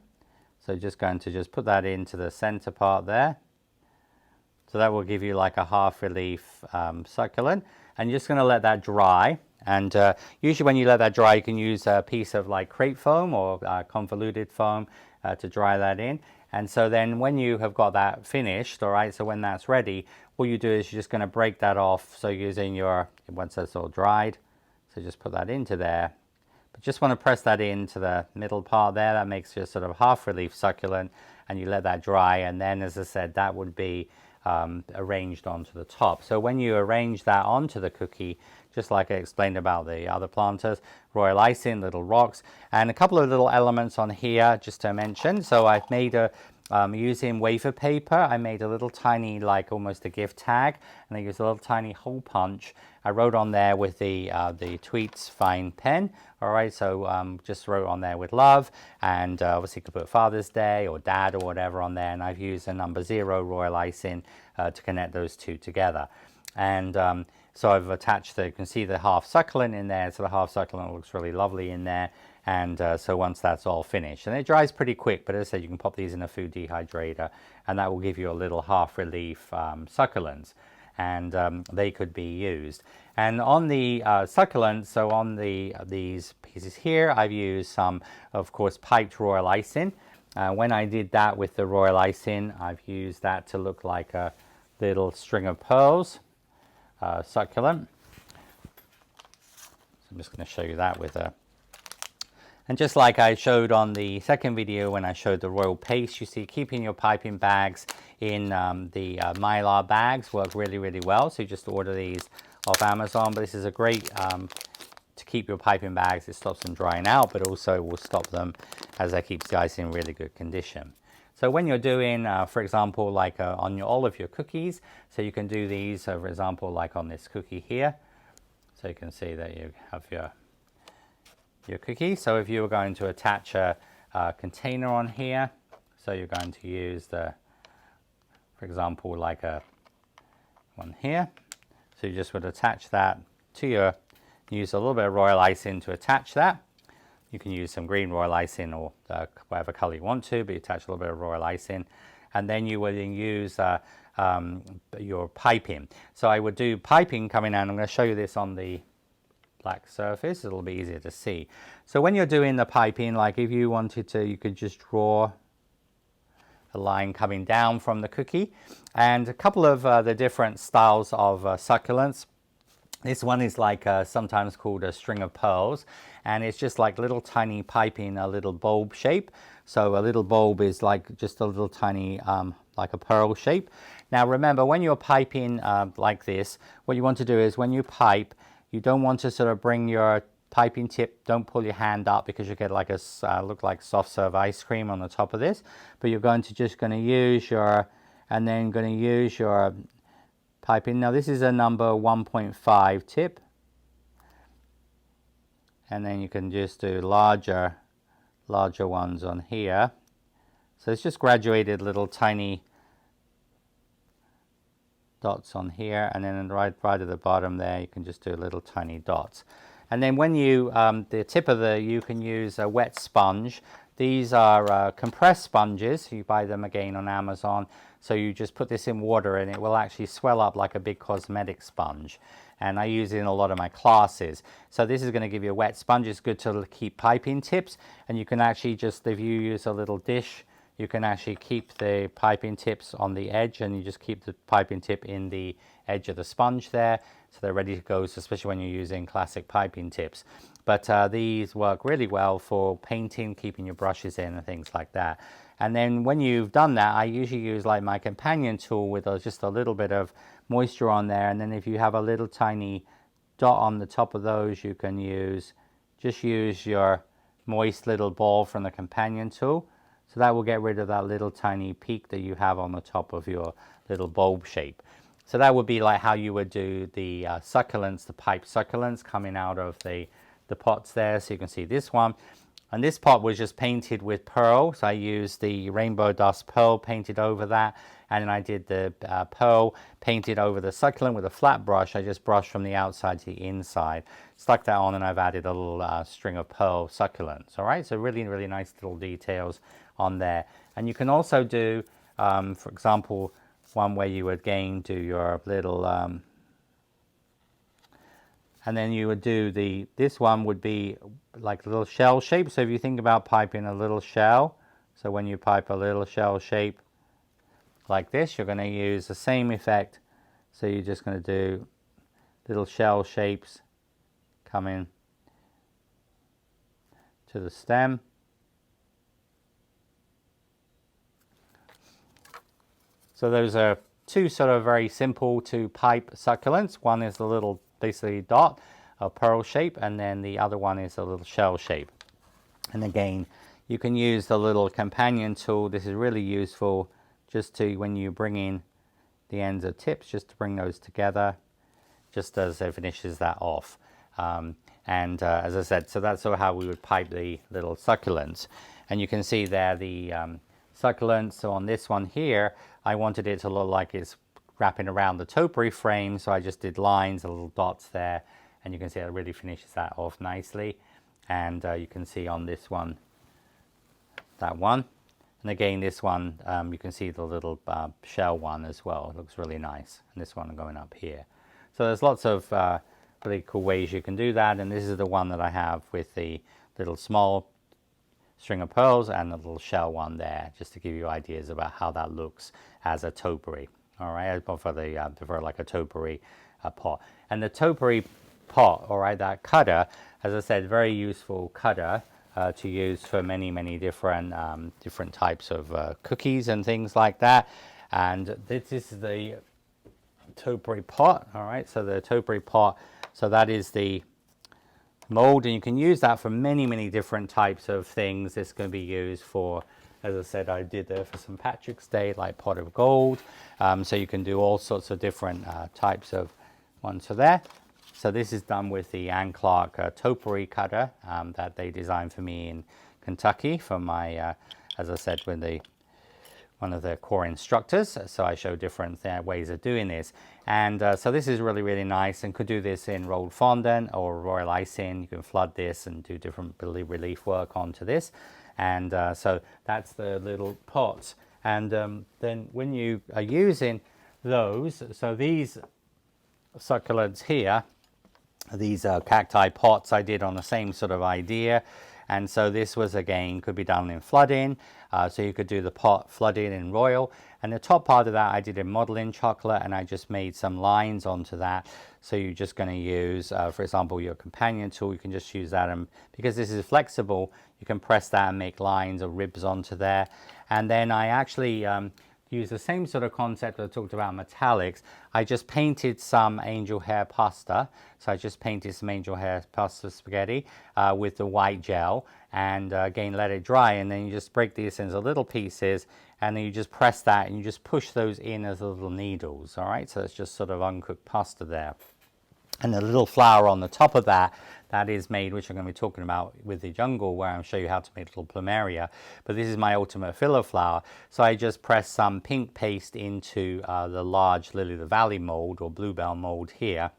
so just going to just put that into the center part there. So that will give you like a half relief succulent, and you're just going to let that dry. And usually when you let that dry, you can use a piece of like crepe foam or convoluted foam to dry that in. And so then when you have got that finished, all right, so when that's ready, all you do is you're just going to break that off. So using once that's all dried, so just put that into there. But just want to press that into the middle part there. That makes your sort of half relief succulent, and you let that dry. And then, as I said, that would be arranged onto the top. So when you arrange that onto the cookie, just like I explained about the other planters, royal icing, little rocks, and a couple of little elements on here just to mention. So I've made using wafer paper, I made a little tiny, like almost a gift tag, and I used a little tiny hole punch. I wrote on there with the Tweets fine pen. All right, so just wrote on there with love, and obviously you could put Father's Day or Dad or whatever on there, and I've used a number 0 royal icing to connect those two together. And so I've attached you can see the half succulent in there, so the half succulent looks really lovely in there. And so once that's all finished, and it dries pretty quick, but as I said, you can pop these in a food dehydrator, and that will give you a little half relief succulents, and they could be used. And on the succulents, so on these pieces here, I've used some, of course, piped royal icing. When I did that with the royal icing, I've used that to look like a little string of pearls. succulent. So I'm just going to show you that with a... And just like I showed on the second video when I showed the royal paste, you see keeping your piping bags in the Mylar bags work really, really well. So you just order these off Amazon, but this is a great to keep your piping bags. It stops them drying out, but also will stop them as they keep the ice in really good condition. So when you're doing, for example, like on all of your cookies, so you can do these, for example, like on this cookie here. So you can see that you have your cookie. So if you were going to attach a container on here, so you're going to use the, for example, like a one here. So you just would attach that to your, use a little bit of royal icing to attach that. You can use some green royal icing or whatever color you want to, but you attach a little bit of royal icing. And then you would use your piping. So I would do piping coming out. I'm going to show you this on the black surface. It'll be easier to see. So when you're doing the piping, like if you wanted to, you could just draw a line coming down from the cookie. And a couple of the different styles of succulents. This one is like sometimes called a string of pearls, and it's just like little tiny piping, a little bulb shape. So a little bulb is like just a little tiny, like a pearl shape. Now remember, when you're piping like this, what you want to do is when you pipe, you don't want to sort of bring your piping tip, don't pull your hand up because you get like a, look like soft serve ice cream on the top of this. But you're going to use your, and then going to use your piping. Now this is a number 1.5 tip. And then you can just do larger ones on here. So it's just graduated little tiny dots on here, and then right at the bottom there you can just do little tiny dots. And then when you the tip of you can use a wet sponge. These are compressed sponges. You buy them again on Amazon. So you just put this in water and it will actually swell up like a big cosmetic sponge. And I use it in a lot of my classes. So this is going to give you a wet sponge. It's good to keep piping tips, and you can actually just, if you use a little dish, you can actually keep the piping tips on the edge, and you just keep the piping tip in the edge of the sponge there, so they're ready to go, especially when you're using classic piping tips. But these work really well for painting, keeping your brushes in and things like that. And then when you've done that, I usually use like my companion tool with just a little bit of moisture on there. And then if you have a little tiny dot on the top of those, you can just use your moist little ball from the companion tool. So that will get rid of that little tiny peak that you have on the top of your little bulb shape. So that would be like how you would do the succulents, the pipe succulents coming out of the pots there. So you can see this one. And this pot was just painted with pearl. So I used the rainbow dust pearl, painted over that. And then I did the pearl painted over the succulent with a flat brush. I just brushed from the outside to the inside. Stuck that on, and I've added a little string of pearl succulents. All right, so really, really nice little details on there. And you can also do, for example, one where you would again do your little, and then you would do this one would be like a little shell shape. So if you think about piping a little shell, so when you pipe a little shell shape like this, you're going to use the same effect. So you're just going to do little shell shapes coming to the stem. So those are two sort of very simple to pipe succulents. One is the little basically dot, a pearl shape, and then the other one is a little shell shape. And again, you can use the little companion tool. This is really useful just to, when you bring in the ends of tips, just to bring those together, just as it finishes that off. As I said, so that's sort of how we would pipe the little succulents. And you can see there the succulents. So on this one here, I wanted it to look like it's wrapping around the topiary frame, so I just did lines, little dots there, and you can see it really finishes that off nicely. And you can see on this one, that one, and again this one, you can see the little shell one as well. It looks really nice, and this one going up here. So there's lots of really cool ways you can do that, and this is the one that I have with the little small string of pearls and the little shell one there, just to give you ideas about how that looks as a topiary. All right, I prefer like a topiary pot. And the topiary pot, all right, that cutter, as I said, very useful cutter to use for many different different types of cookies and things like that. And this is the topiary pot, all right, so the topiary pot, so that is the mold, and you can use that for many different types of things. This can be used for, as I said, I did there for St. Patrick's Day, like pot of gold, so you can do all sorts of different types of ones for there. So this is done with the Ann Clark topiary cutter that they designed for me in Kentucky for my, as I said, with the one of the core instructors, so I show different ways of doing this. And so this is really nice, and could do this in rolled fondant or royal icing. You can flood this and do different relief work onto this. And so that's the little pots. And then when you are using those, so these succulents here, these cacti pots I did on the same sort of idea. And so this was, again, could be done in flooding. So you could do the pot flooding in royal. And the top part of that I did in modeling chocolate, and I just made some lines onto that. So you're just going to use, for example, your companion tool. You can just use that. And because this is flexible, you can press that and make lines or ribs onto there. And then I actually use the same sort of concept I talked about metallics. I just painted some angel hair pasta. So I just painted some angel hair pasta spaghetti with the white gel, and again let it dry, and then you just break these into little pieces, and then you just press that and you just push those in as little needles. All right, so it's just sort of uncooked pasta there. And the little flower on the top of that, that is made, which I'm going to be talking about with the jungle, where I'll show you how to make little plumeria. But this is my ultimate filler flower. So I just pressed some pink paste into the large Lily of the Valley mold or bluebell mold here.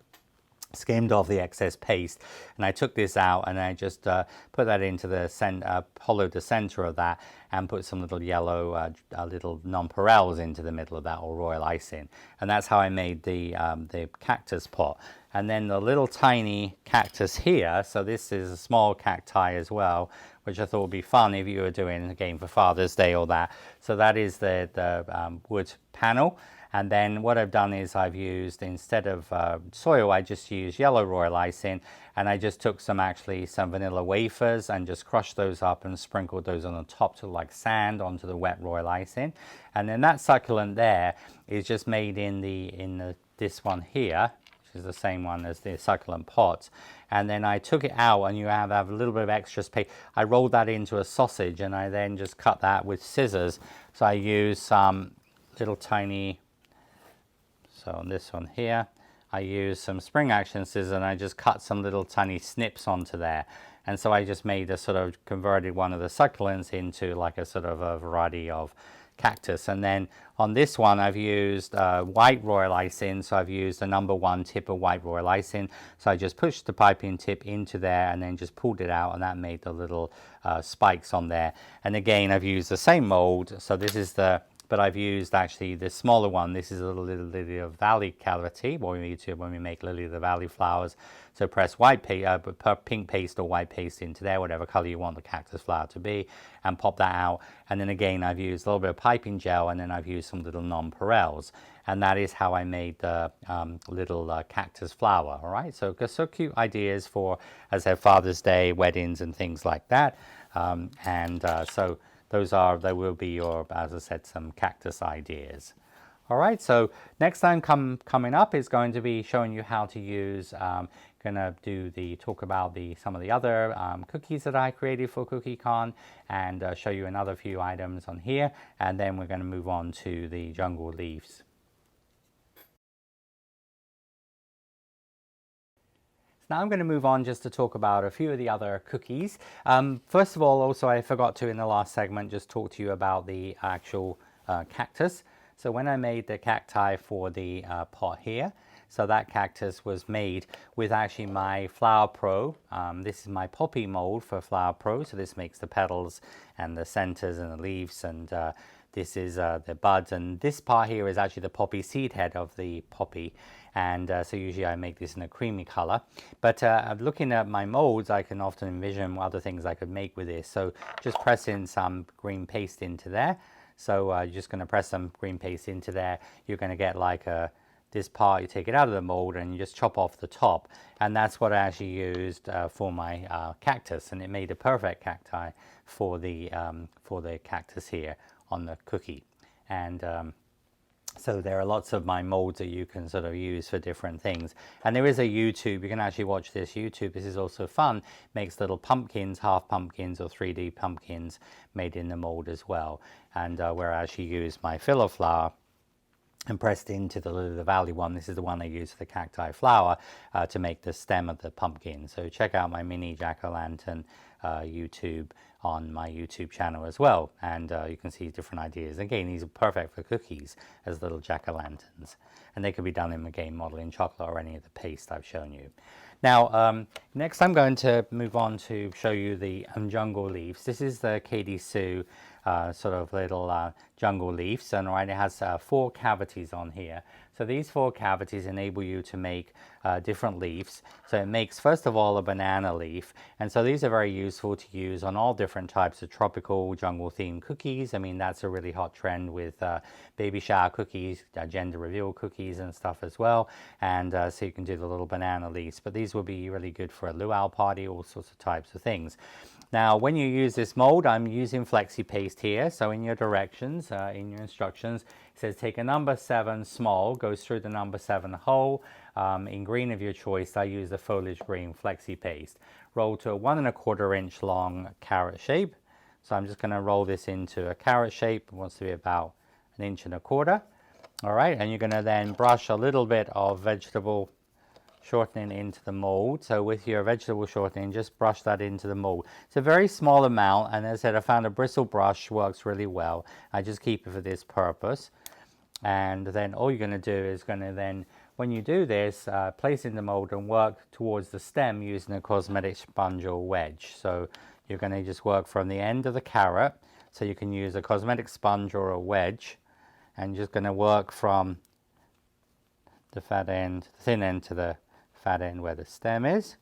Skimmed off the excess paste, and I took this out and I just put that into the hollowed the center of that, and put some little yellow little nonpareils into the middle of that, or royal icing. And that's how I made the cactus pot. And then the little tiny cactus here, so this is a small cacti as well, which I thought would be fun if you were doing, again, for Father's Day or that. So that is the wood panel. And then what I've done is I've used, instead of soil, I just used yellow royal icing, and I just took some vanilla wafers and just crushed those up and sprinkled those on the top to like sand onto the wet royal icing. And then that succulent there is just made in this one here, which is the same one as the succulent pots. And then I took it out, and you have a little bit of extra space. I rolled that into a sausage, and I then just cut that with scissors. So I used some little tiny, so on this one here, I used some spring action scissors, and I just cut some little tiny snips onto there. And so I just made a sort of converted one of the succulents into like a sort of a variety of cactus. And then on this one I've used white royal icing, so I've used the #1 tip of white royal icing. So I just pushed the piping tip into there and then just pulled it out, and that made the little spikes on there. And again, I've used the same mold, so this is but I've used actually the smaller one. This is a little Lily of the Valley cavity, what we need to when we make Lily of the Valley flowers. So press pink paste or white paste into there, whatever color you want the cactus flower to be, and pop that out. And then again, I've used a little bit of piping gel, and then I've used some little nonpareils. And that is how I made the little cactus flower, all right? So cute ideas for, as I said, Father's Day, weddings, and things like that. So they will be your, as I said, some cactus ideas. All right, so next time coming up is going to be showing you how to use, talk about some of the other cookies that I created for CookieCon, and show you another few items on here, and then we're going to move on to the jungle leaves. Now I'm going to move on just to talk about a few of the other cookies. First of all, also I forgot to in the last segment just talk to you about the actual cactus. So when I made the cacti for the pot here, so that cactus was made with actually my Flower Pro. This is my poppy mold for Flower Pro. So this makes the petals and the centers and the leaves, and this is the buds. And this part here is actually the poppy seed head of the poppy. And so usually I make this in a creamy color. But looking at my molds, I can often envision other things I could make with this. So just press in some green paste into there. So you're just going to press some green paste into there. You're going to get like this part, you take it out of the mold and you just chop off the top, and that's what I actually used for my cactus, and it made a perfect cacti for the cactus here on the cookie. And so there are lots of my molds that you can sort of use for different things. And there is a YouTube, you can actually watch this YouTube. This is also fun, makes little pumpkins, half pumpkins or 3D pumpkins made in the mold as well. And where I actually use my filler flower and pressed into the Valley one. This is the one I use for the cacti flower to make the stem of the pumpkin. So check out my mini jack-o'-lantern YouTube on my YouTube channel as well, and you can see different ideas. Again, these are perfect for cookies as little jack-o'-lanterns, and they could be done in again modeling chocolate or any of the paste I've shown you. Now next I'm going to move on to show you the jungle leaves. This is the Katy Sue sort of little jungle leaves, and right, it has 4 cavities on here. So these 4 cavities enable you to make different leaves. So it makes, first of all, a banana leaf, and so these are very useful to use on all different types of tropical jungle themed cookies. I mean, that's a really hot trend with baby shower cookies, gender reveal cookies and stuff as well. And so you can do the little banana leaves, but these will be really good for a luau party, all sorts of types of things. Now, when you use this mold, I'm using Flexi Paste here. So in your directions, in your instructions, it says take a number 7 small, goes through the number 7 hole. In green of your choice, I use the foliage green Flexi Paste. Roll to a 1 1/4 inch long carrot shape. So I'm just going to roll this into a carrot shape. It wants to be about 1 1/4 inches. All right, and you're going to then brush a little bit of vegetable shortening into the mold. So with your vegetable shortening, just brush that into the mold. It's a very small amount, and as I said, I found a bristle brush works really well. I just keep it for this purpose. And then all you're going to do is when you do this, place in the mold and work towards the stem using a cosmetic sponge or wedge. So you're going to just work from the end of the carrot. So you can use a cosmetic sponge or a wedge, and just going to work from the fat end, the thin end to the fat end where the stem is.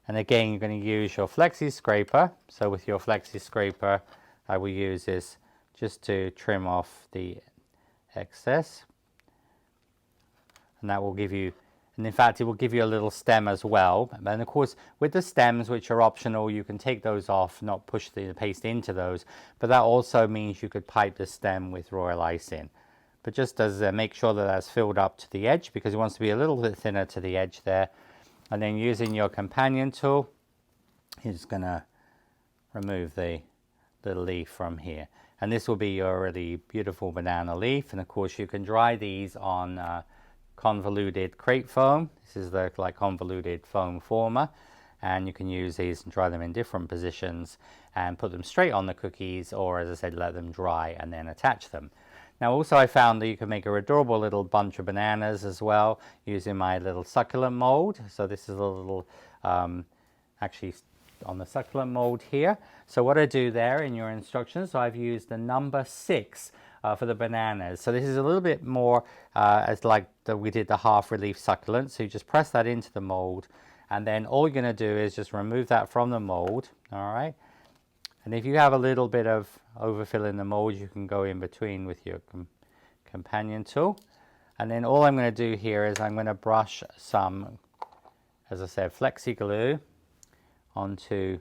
And again, you're going to use your Flexi Scraper. So with your Flexi Scraper, I will use this just to trim off the excess. And that will give you, and in fact, it will give you a little stem as well. And of course, with the stems, which are optional, you can take those off, not push the paste into those. But that also means you could pipe the stem with royal icing. But just as make sure that that's filled up to the edge, because it wants to be a little bit thinner to the edge there. And then using your companion tool, you're just going to remove the little leaf from here. And this will be your really beautiful banana leaf. And of course, you can dry these on convoluted crepe foam. This is the like convoluted foam former. And you can use these and dry them in different positions and put them straight on the cookies, or as I said, let them dry and then attach them. Now also I found that you can make a adorable little bunch of bananas as well using my little succulent mold. So this is a little, actually on the succulent mold here. So what I do there in your instructions, so I've used the number 6 for the bananas. So this is a little bit more as like we did the half relief succulent. So you just press that into the mold, and then all you're going to do is just remove that from the mold. All right. And if you have a little bit of overfill in the mold, you can go in between with your companion tool. And then all I'm going to do here is I'm going to brush some, as I said, Flexi Glue onto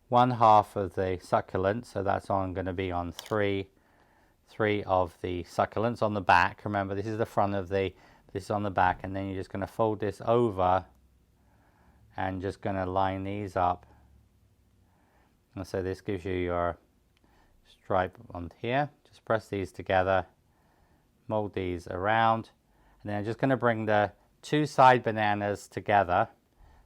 1/2 of the succulent. So that's going to be on three of the succulents on the back. Remember, this is the front of this is on the back. And then you're just going to fold this over and just going to line these up. And so this gives you your stripe on here. Just press these together, mold these around, and then I'm just going to bring the 2 side bananas together.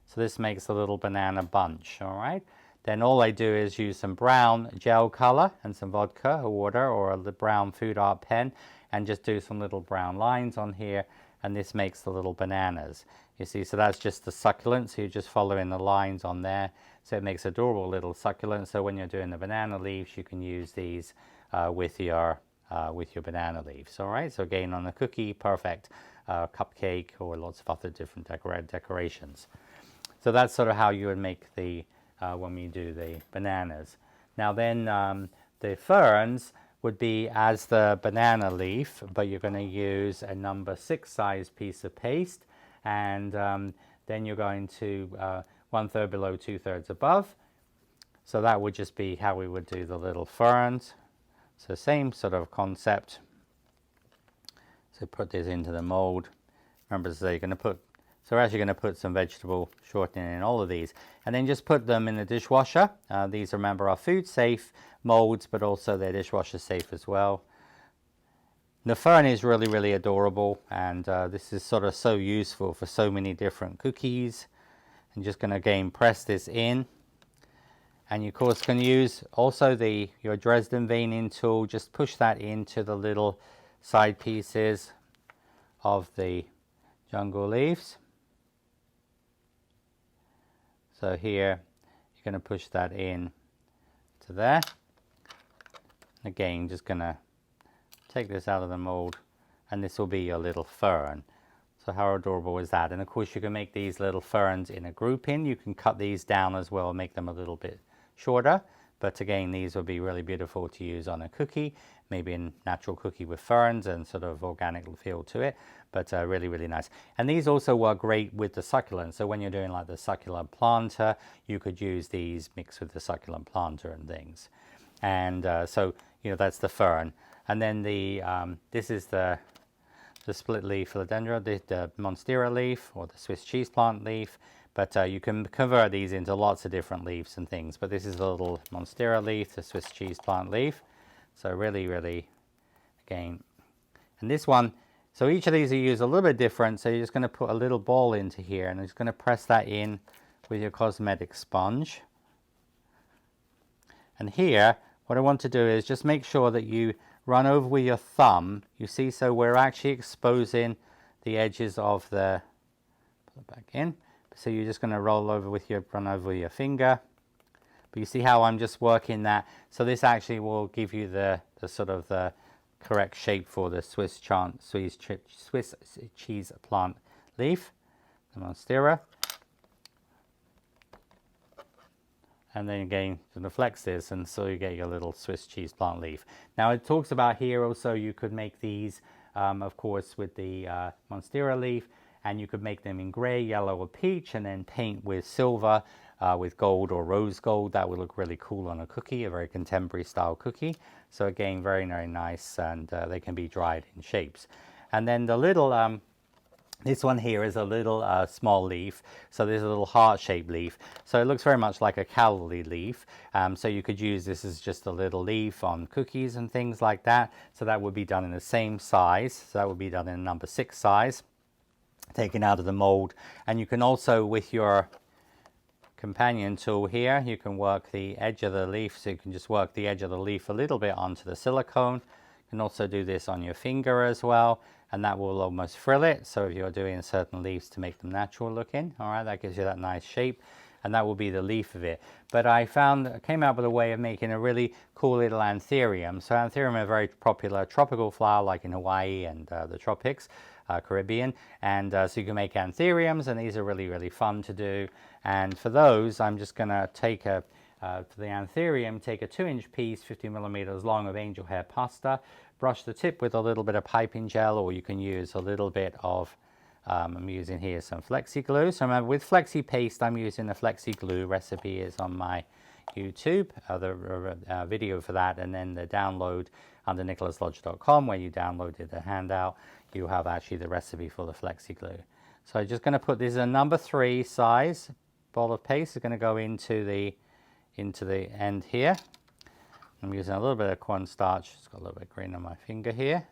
So this makes a little banana bunch, all right? Then all I do is use some brown gel color and some vodka or water or the brown food art pen, and just do some little brown lines on here, and this makes the little bananas. You see, so that's just the succulent, so you're just following the lines on there. So it makes adorable little succulents. So when you're doing the banana leaves, you can use these with your banana leaves. All right. So again, on the cookie, perfect cupcake or lots of other different decorations. So that's sort of how you would make the when we do the bananas. Now then, the ferns, would be as the banana leaf, but you're going to use a number 6 size piece of paste, and then you're going to 1/3 below, 2/3 above. So that would just be how we would do the little ferns. So same sort of concept. So put this into the mold. Remember, so you're going to put, so we're actually going to put some vegetable shortening in all of these, and then just put them in the dishwasher. These, remember, are food safe molds, but also they're dishwasher safe as well. The fern is really, really adorable, and this is sort of so useful for so many different cookies. I'm just going to again press this in, and you of course can use also your Dresden veining tool. Just push that into the little side pieces of the jungle leaves. So here you're going to push that in to there. Again, just going to take this out of the mold, and this will be your little fern. So how adorable is that? And of course you can make these little ferns in a grouping. You can cut these down as well, make them a little bit shorter. But again, these will be really beautiful to use on a cookie, maybe a natural cookie with ferns and sort of organic feel to it, but really, really nice. And these also work great with the succulent. So when you're doing like the succulent planter, you could use these mixed with the succulent planter and things. And so, you know, that's the fern. And then the this is the split leaf philodendron, the monstera leaf, or the Swiss cheese plant leaf. But you can convert these into lots of different leaves and things. But this is the little monstera leaf, the Swiss cheese plant leaf. So really, really, again, and this one, so each of these are used a little bit different. So you're just going to put a little ball into here, and I'm just going to press that in with your cosmetic sponge. And here, what I want to do is just make sure that you run over with your thumb. You see, so we're actually exposing the edges of the, put it back in. So you're just going to run over with your finger. But you see how I'm just working that. So this actually will give you the sort of the correct shape for the Swiss cheese plant leaf, the monstera. And then again, to flex this, and so you get your little Swiss cheese plant leaf. Now it talks about here also you could make these, of course, with the monstera leaf, and you could make them in gray, yellow, or peach, and then paint with silver, with gold or rose gold. That would look really cool on a cookie, a very contemporary style cookie. So again, very, very nice, and they can be dried in shapes. And then the little, this one here is a little small leaf. So there's a little heart-shaped leaf. So it looks very much like a calorie leaf. So you could use this as just a little leaf on cookies and things like that. So that would be done in the same size. So that would be done in number 6 size, taken out of the mold. And you can also, with your companion tool here, you can work the edge of the leaf. So you can just work the edge of the leaf a little bit onto the silicone. You can also do this on your finger as well, and that will almost frill it. So if you're doing certain leaves to make them natural looking, all right, that gives you that nice shape, and that will be the leaf of it. But I came up with a way of making a really cool little antherium. So antherium are a very popular tropical flower, like in Hawaii and the tropics, Caribbean. And so you can make antheriums, and these are really, really fun to do. And for those, I'm just going to take for the antherium, take a 2-inch piece, 50 millimeters long of angel hair pasta, brush the tip with a little bit of piping gel, or you can use a little bit of, I'm using here some Flexi Glue. So remember, with Flexi Paste, I'm using the Flexi Glue. Recipe is on my YouTube, the video for that, and then the download under nicholaslodge.com, where you downloaded the handout, you have actually the recipe for the Flexi Glue. So I'm just going to put this in a number 3 size ball of paste. It's going to go into the end here. I'm using a little bit of cornstarch. It's got a little bit of green on my finger here.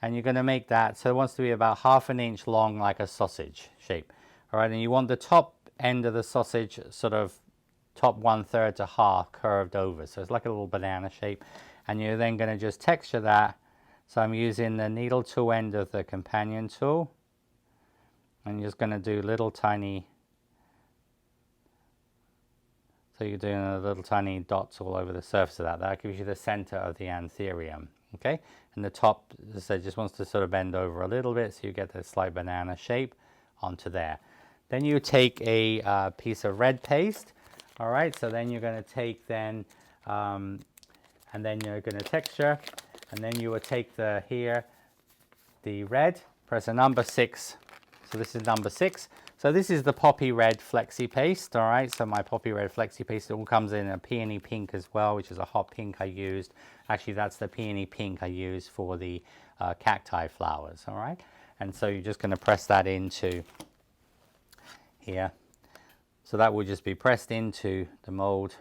And you're going to make that, so it wants to be about 1/2 inch long, like a sausage shape. All right, and you want the top end of the sausage sort of top 1/3 to half curved over. So it's like a little banana shape. And you're then going to just texture that. So I'm using the needle tool end of the companion tool. And you're just going to do little tiny, so you're doing a little tiny dots all over the surface of that. That gives you the center of the antherium, okay? And the top, as I said, just wants to sort of bend over a little bit, so you get this slight banana shape onto there. Then you take a piece of red paste, all right? So then you're going to take then and then you're going to texture, and then you will take the red, press a number 6. So this is number 6. So this is the poppy red Flexi Paste, all right? So my poppy red Flexi Paste, it all comes in a peony pink as well, which is a hot pink I used. Actually, that's the peony pink I used for the cacti flowers, all right? And so you're just going to press that into here. So that will just be pressed into the mold.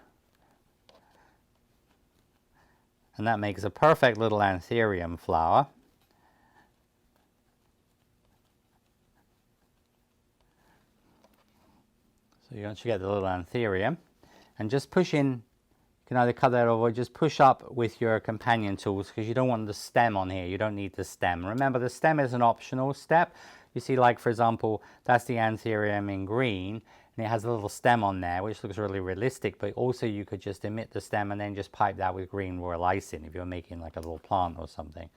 And that makes a perfect little Antherium flower. So you actually get the little Antherium, and just push in. You can either cut that off or just push up with your companion tools, because you don't want the stem on here. You don't need the stem. Remember, the stem is an optional step. You see, like for example, that's the Antherium in green, and it has a little stem on there, which looks really realistic, but also you could just emit the stem and then just pipe that with green royal icing if you're making like a little plant or something.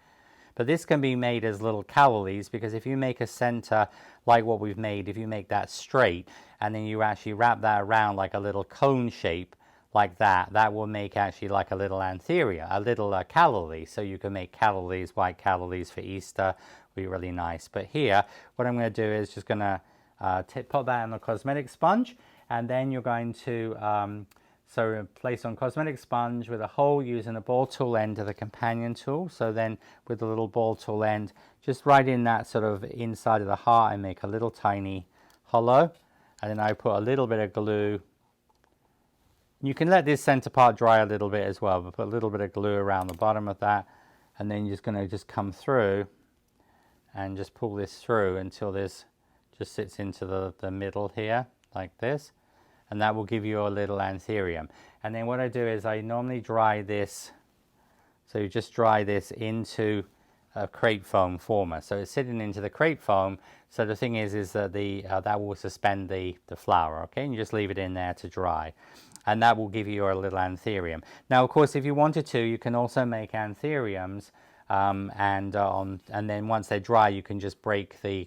But this can be made as little calories, because if you make a center like what we've made, if you make that straight and then you actually wrap that around like a little cone shape like that, that will make actually like a little Antheria, a little calorie. So you can make calories, white calories for Easter, will be really nice. But here, what I'm going to do is just going to put that on the cosmetic sponge, and then you're going to so place on cosmetic sponge with a hole using the ball tool end of the companion tool. So then with the little ball tool end, just right in that sort of inside of the heart, I make a little tiny hollow, and then I put a little bit of glue. You can let this center part dry a little bit as well, but put a little bit of glue around the bottom of that, and then you're just going to just come through and just pull this through until this just sits into the middle here like this. And that will give you a little Antherium. And then what I do is I normally dry this, so you just dry this into a crepe foam former. So it's sitting into the crepe foam. So the thing is that that will suspend the flower, okay? And you just leave it in there to dry. And that will give you a little Antherium. Now, of course, if you wanted to, you can also make Antheriums. And then once they're dry, you can just break the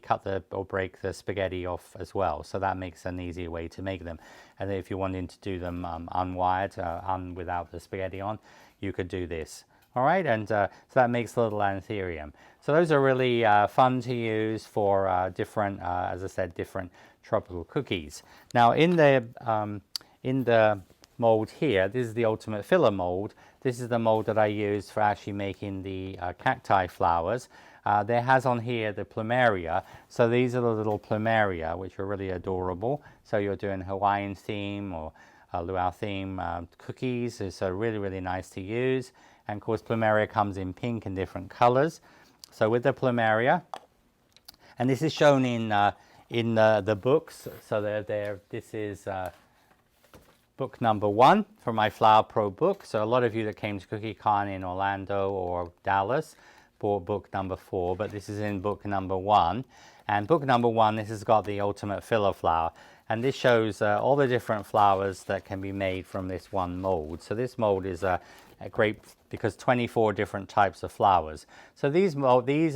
spaghetti off as well. So that makes an easier way to make them. And if you're wanting to do them unwired, without the spaghetti on, you could do this. All right, and so that makes a little Antherium. So those are really fun to use for different, as I said, different tropical cookies. Now in the mold here, this is the ultimate filler mold. This is the mold that I use for actually making the cacti flowers. There has on here the Plumeria. So these are the little Plumeria, which are really adorable. So you're doing Hawaiian theme or luau theme cookies. So really, really nice to use. And of course, Plumeria comes in pink and different colors. So with the Plumeria, and this is shown in the books. So this is book number 1 for my Flower Pro book. So a lot of you that came to CookieCon in Orlando or Dallas bought book number 4, but this is in book number 1. And book number 1, this has got the ultimate filler flower. And this shows all the different flowers that can be made from this one mold. So this mold is great because 24 different types of flowers. So these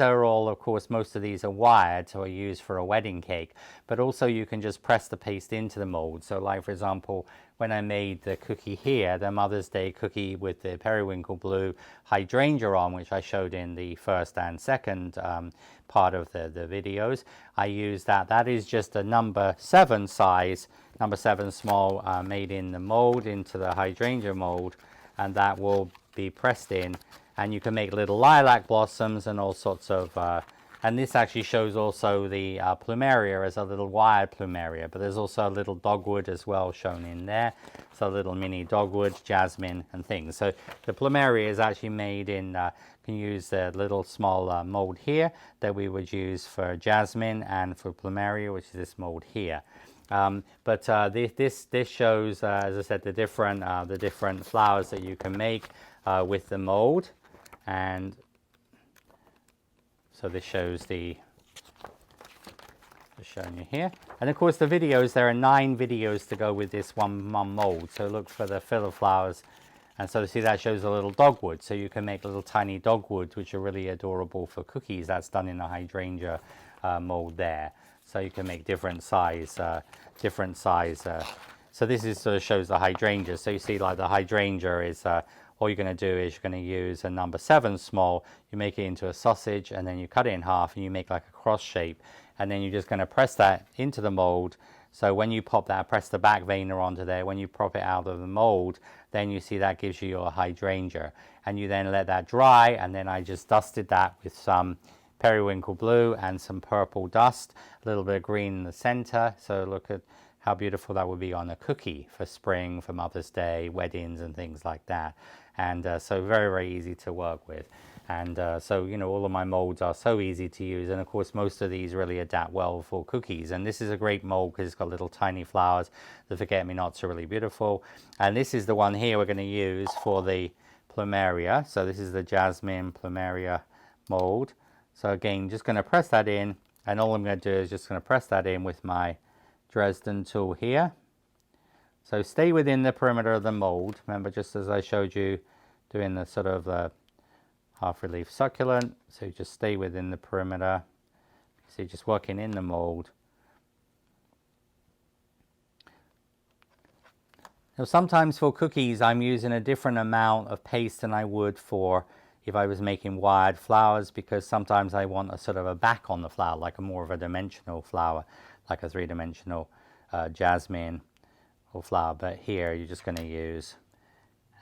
are all, of course, most of these are wired, so are used for a wedding cake. But also you can just press the paste into the mold. So like, for example, when I made the cookie here, the Mother's Day cookie with the periwinkle blue hydrangea on, which I showed in the first and second part of the videos, I used that. That is just a number 7 size, number 7 small, made in the mold into the hydrangea mold, and that will be pressed in, and you can make little lilac blossoms and all sorts of and this actually shows also the Plumeria as a little wired Plumeria, but there's also a little dogwood as well shown in there. So a little mini dogwood, jasmine and things. So the Plumeria is actually made in, can use the little small mold here that we would use for jasmine and for Plumeria, which is this mold here. This shows, as I said, the different flowers that you can make with the mold. And so this shows just showing you here. And of course the videos, there are 9 videos to go with this one mold. So look for the filler flowers. And so see, that shows a little dogwood. So you can make little tiny dogwoods, which are really adorable for cookies. That's done in a hydrangea mold there. So you can make different size. So this is sort of shows the hydrangea. So you see, like the hydrangea is all you're going to do is you're going to use a number 7 small, you make it into a sausage, and then you cut it in half and you make like a cross shape, and then you're just going to press that into the mold. So when you pop that, press the back veiner onto there, when you pop it out of the mold, then you see that gives you your hydrangea, and you then let that dry. And then I just dusted that with some periwinkle blue and some purple dust, a little bit of green in the center. So look at how beautiful that would be on a cookie for spring, for Mother's Day, weddings and things like that. And so very, very easy to work with. And so, you know, all of my molds are so easy to use. And of course, most of these really adapt well for cookies. And this is a great mold because it's got little tiny flowers. The forget-me-nots are really beautiful. And this is the one here we're going to use for the Plumeria. So this is the Jasmine Plumeria mold. So again, just going to press that in. And all I'm going to do is just going to press that in with my Dresden tool here. So stay within the perimeter of the mold. Remember, just as I showed you doing the sort of half relief succulent, so just stay within the perimeter. So just working in the mold. Now sometimes for cookies I'm using a different amount of paste than I would for if I was making wired flowers, because sometimes I want a sort of a back on the flower, like a more of a dimensional flower, like a three-dimensional jasmine or flower. But here you're just going to use,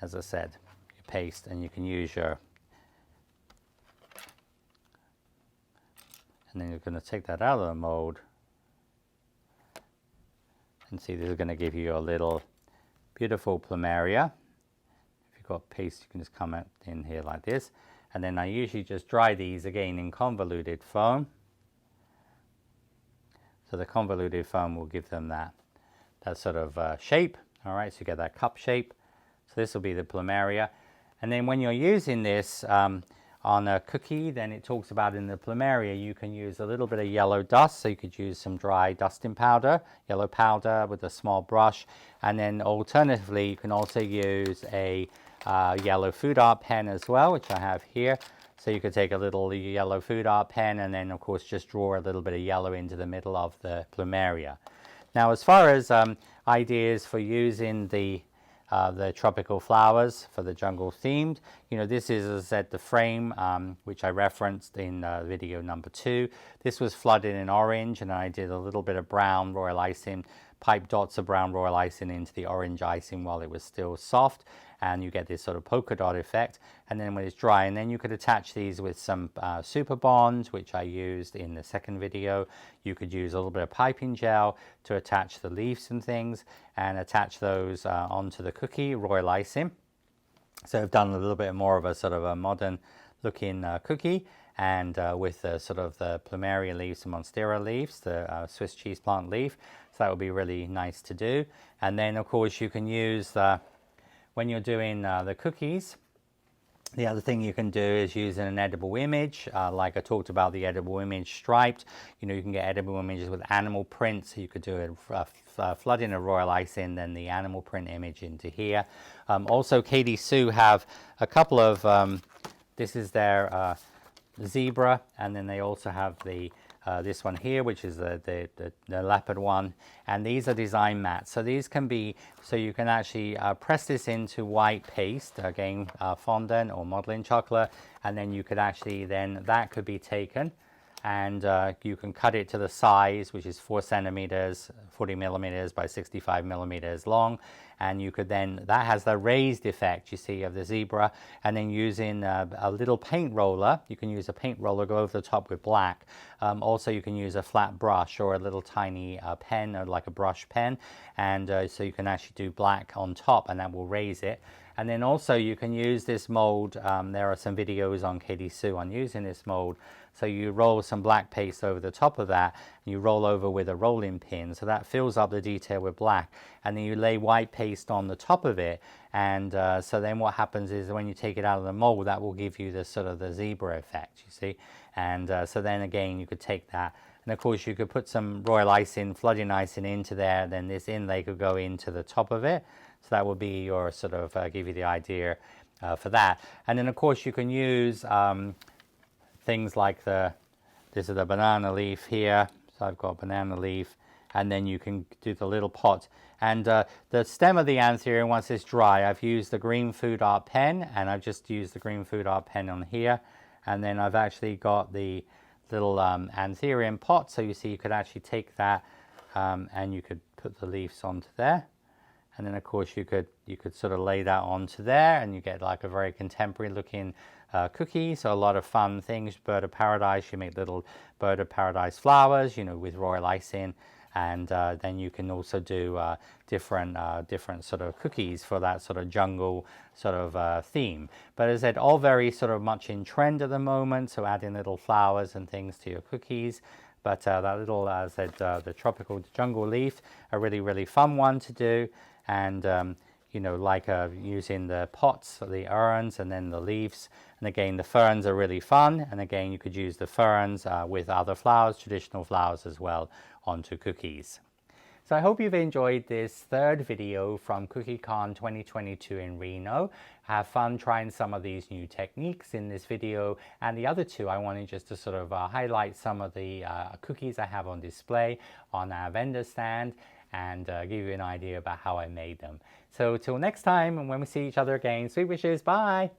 as I said, your paste, and you can use your, and then you're going to take that out of the mold, and see this is going to give you a little beautiful Plumeria. If you've got paste, you can just come in here like this. And then I usually just dry these again in convoluted foam. So the convoluted foam will give them that sort of shape. All right, so you get that cup shape. So this will be the Plumeria. And then when you're using this on a cookie, then it talks about in the Plumeria you can use a little bit of yellow dust. So you could use some dry dusting powder, yellow powder with a small brush. And then alternatively, you can also use a yellow food art pen as well, which I have here. So you could take a little yellow food art pen and then of course just draw a little bit of yellow into the middle of the Plumeria. Now as far as ideas for using the tropical flowers for the jungle themed, you know, this is, as I said, the frame which I referenced in video number 2. This was flooded in orange, and I did a little bit of brown royal icing, pipe dots of brown royal icing into the orange icing while it was still soft, and you get this sort of polka dot effect. And then when it's dry, and then you could attach these with some super bonds, which I used in the second video. You could use a little bit of piping gel to attach the leaves and things, and attach those onto the cookie royal icing. So I've done a little bit more of a sort of a modern looking cookie, and with sort of the Plumeria leaves and Monstera leaves, the Swiss cheese plant leaf. So that would be really nice to do. And then of course you can use when you're doing the cookies, the other thing you can do is use an edible image, like I talked about the edible image striped. You know, you can get edible images with animal prints. So you could do a flooding of royal icing, then the animal print image into here. Also, Katy Sue have a couple of, this is their zebra, and then they also have the this one here, which is the leopard one, and these are design mats. So these can be, so you can actually press this into white paste, again fondant or modeling chocolate, and then you could actually, then that could be taken and you can cut it to the size, which is 4 centimeters, 40 millimeters by 65 millimeters long. And you could then, that has the raised effect, you see, of the zebra. And then using a little paint roller, you can use a paint roller, go over the top with black. Also, you can use a flat brush or a little tiny pen, or like a brush pen. And so you can actually do black on top, and that will raise it. And then also you can use this mold. There are some videos on Katy Sue on using this mold. So you roll some black paste over the top of that, and you roll over with a rolling pin. So that fills up the detail with black. And then you lay white paste on the top of it. And so then what happens is when you take it out of the mold, that will give you the sort of the zebra effect, you see. And so then again, you could take that. And of course, you could put some royal icing, flooding icing into there. Then this inlay could go into the top of it. So that would be your sort of, give you the idea for that. And then of course, you can use things like this is the banana leaf here. So I've got banana leaf, and then you can do the little pot. And the stem of the Antherium, once it's dry, I've used the green food art pen, and I've just used the green food art pen on here. And then I've actually got the little Antherium pot, so you see you could actually take that and you could put the leaves onto there. And then of course you could sort of lay that onto there, and you get like a very contemporary looking cookie. So a lot of fun things. Bird of paradise, you make little bird of paradise flowers, you know, with royal icing. And then you can also do different sort of cookies for that sort of jungle sort of theme. But as I said, all very sort of much in trend at the moment, so adding little flowers and things to your cookies. But that little, as I said, the tropical jungle leaf, a really fun one to do. And you know, like using the pots, the urns, and then the leaves. And again, the ferns are really fun. And again, you could use the ferns with other flowers, traditional flowers as well, onto cookies. So I hope you've enjoyed this third video from CookieCon 2022 in Reno. Have fun trying some of these new techniques in this video, and the other two I wanted just to sort of highlight some of the cookies I have on display on our vendor stand, and give you an idea about how I made them. So till next time, and when we see each other again, sweet wishes, bye!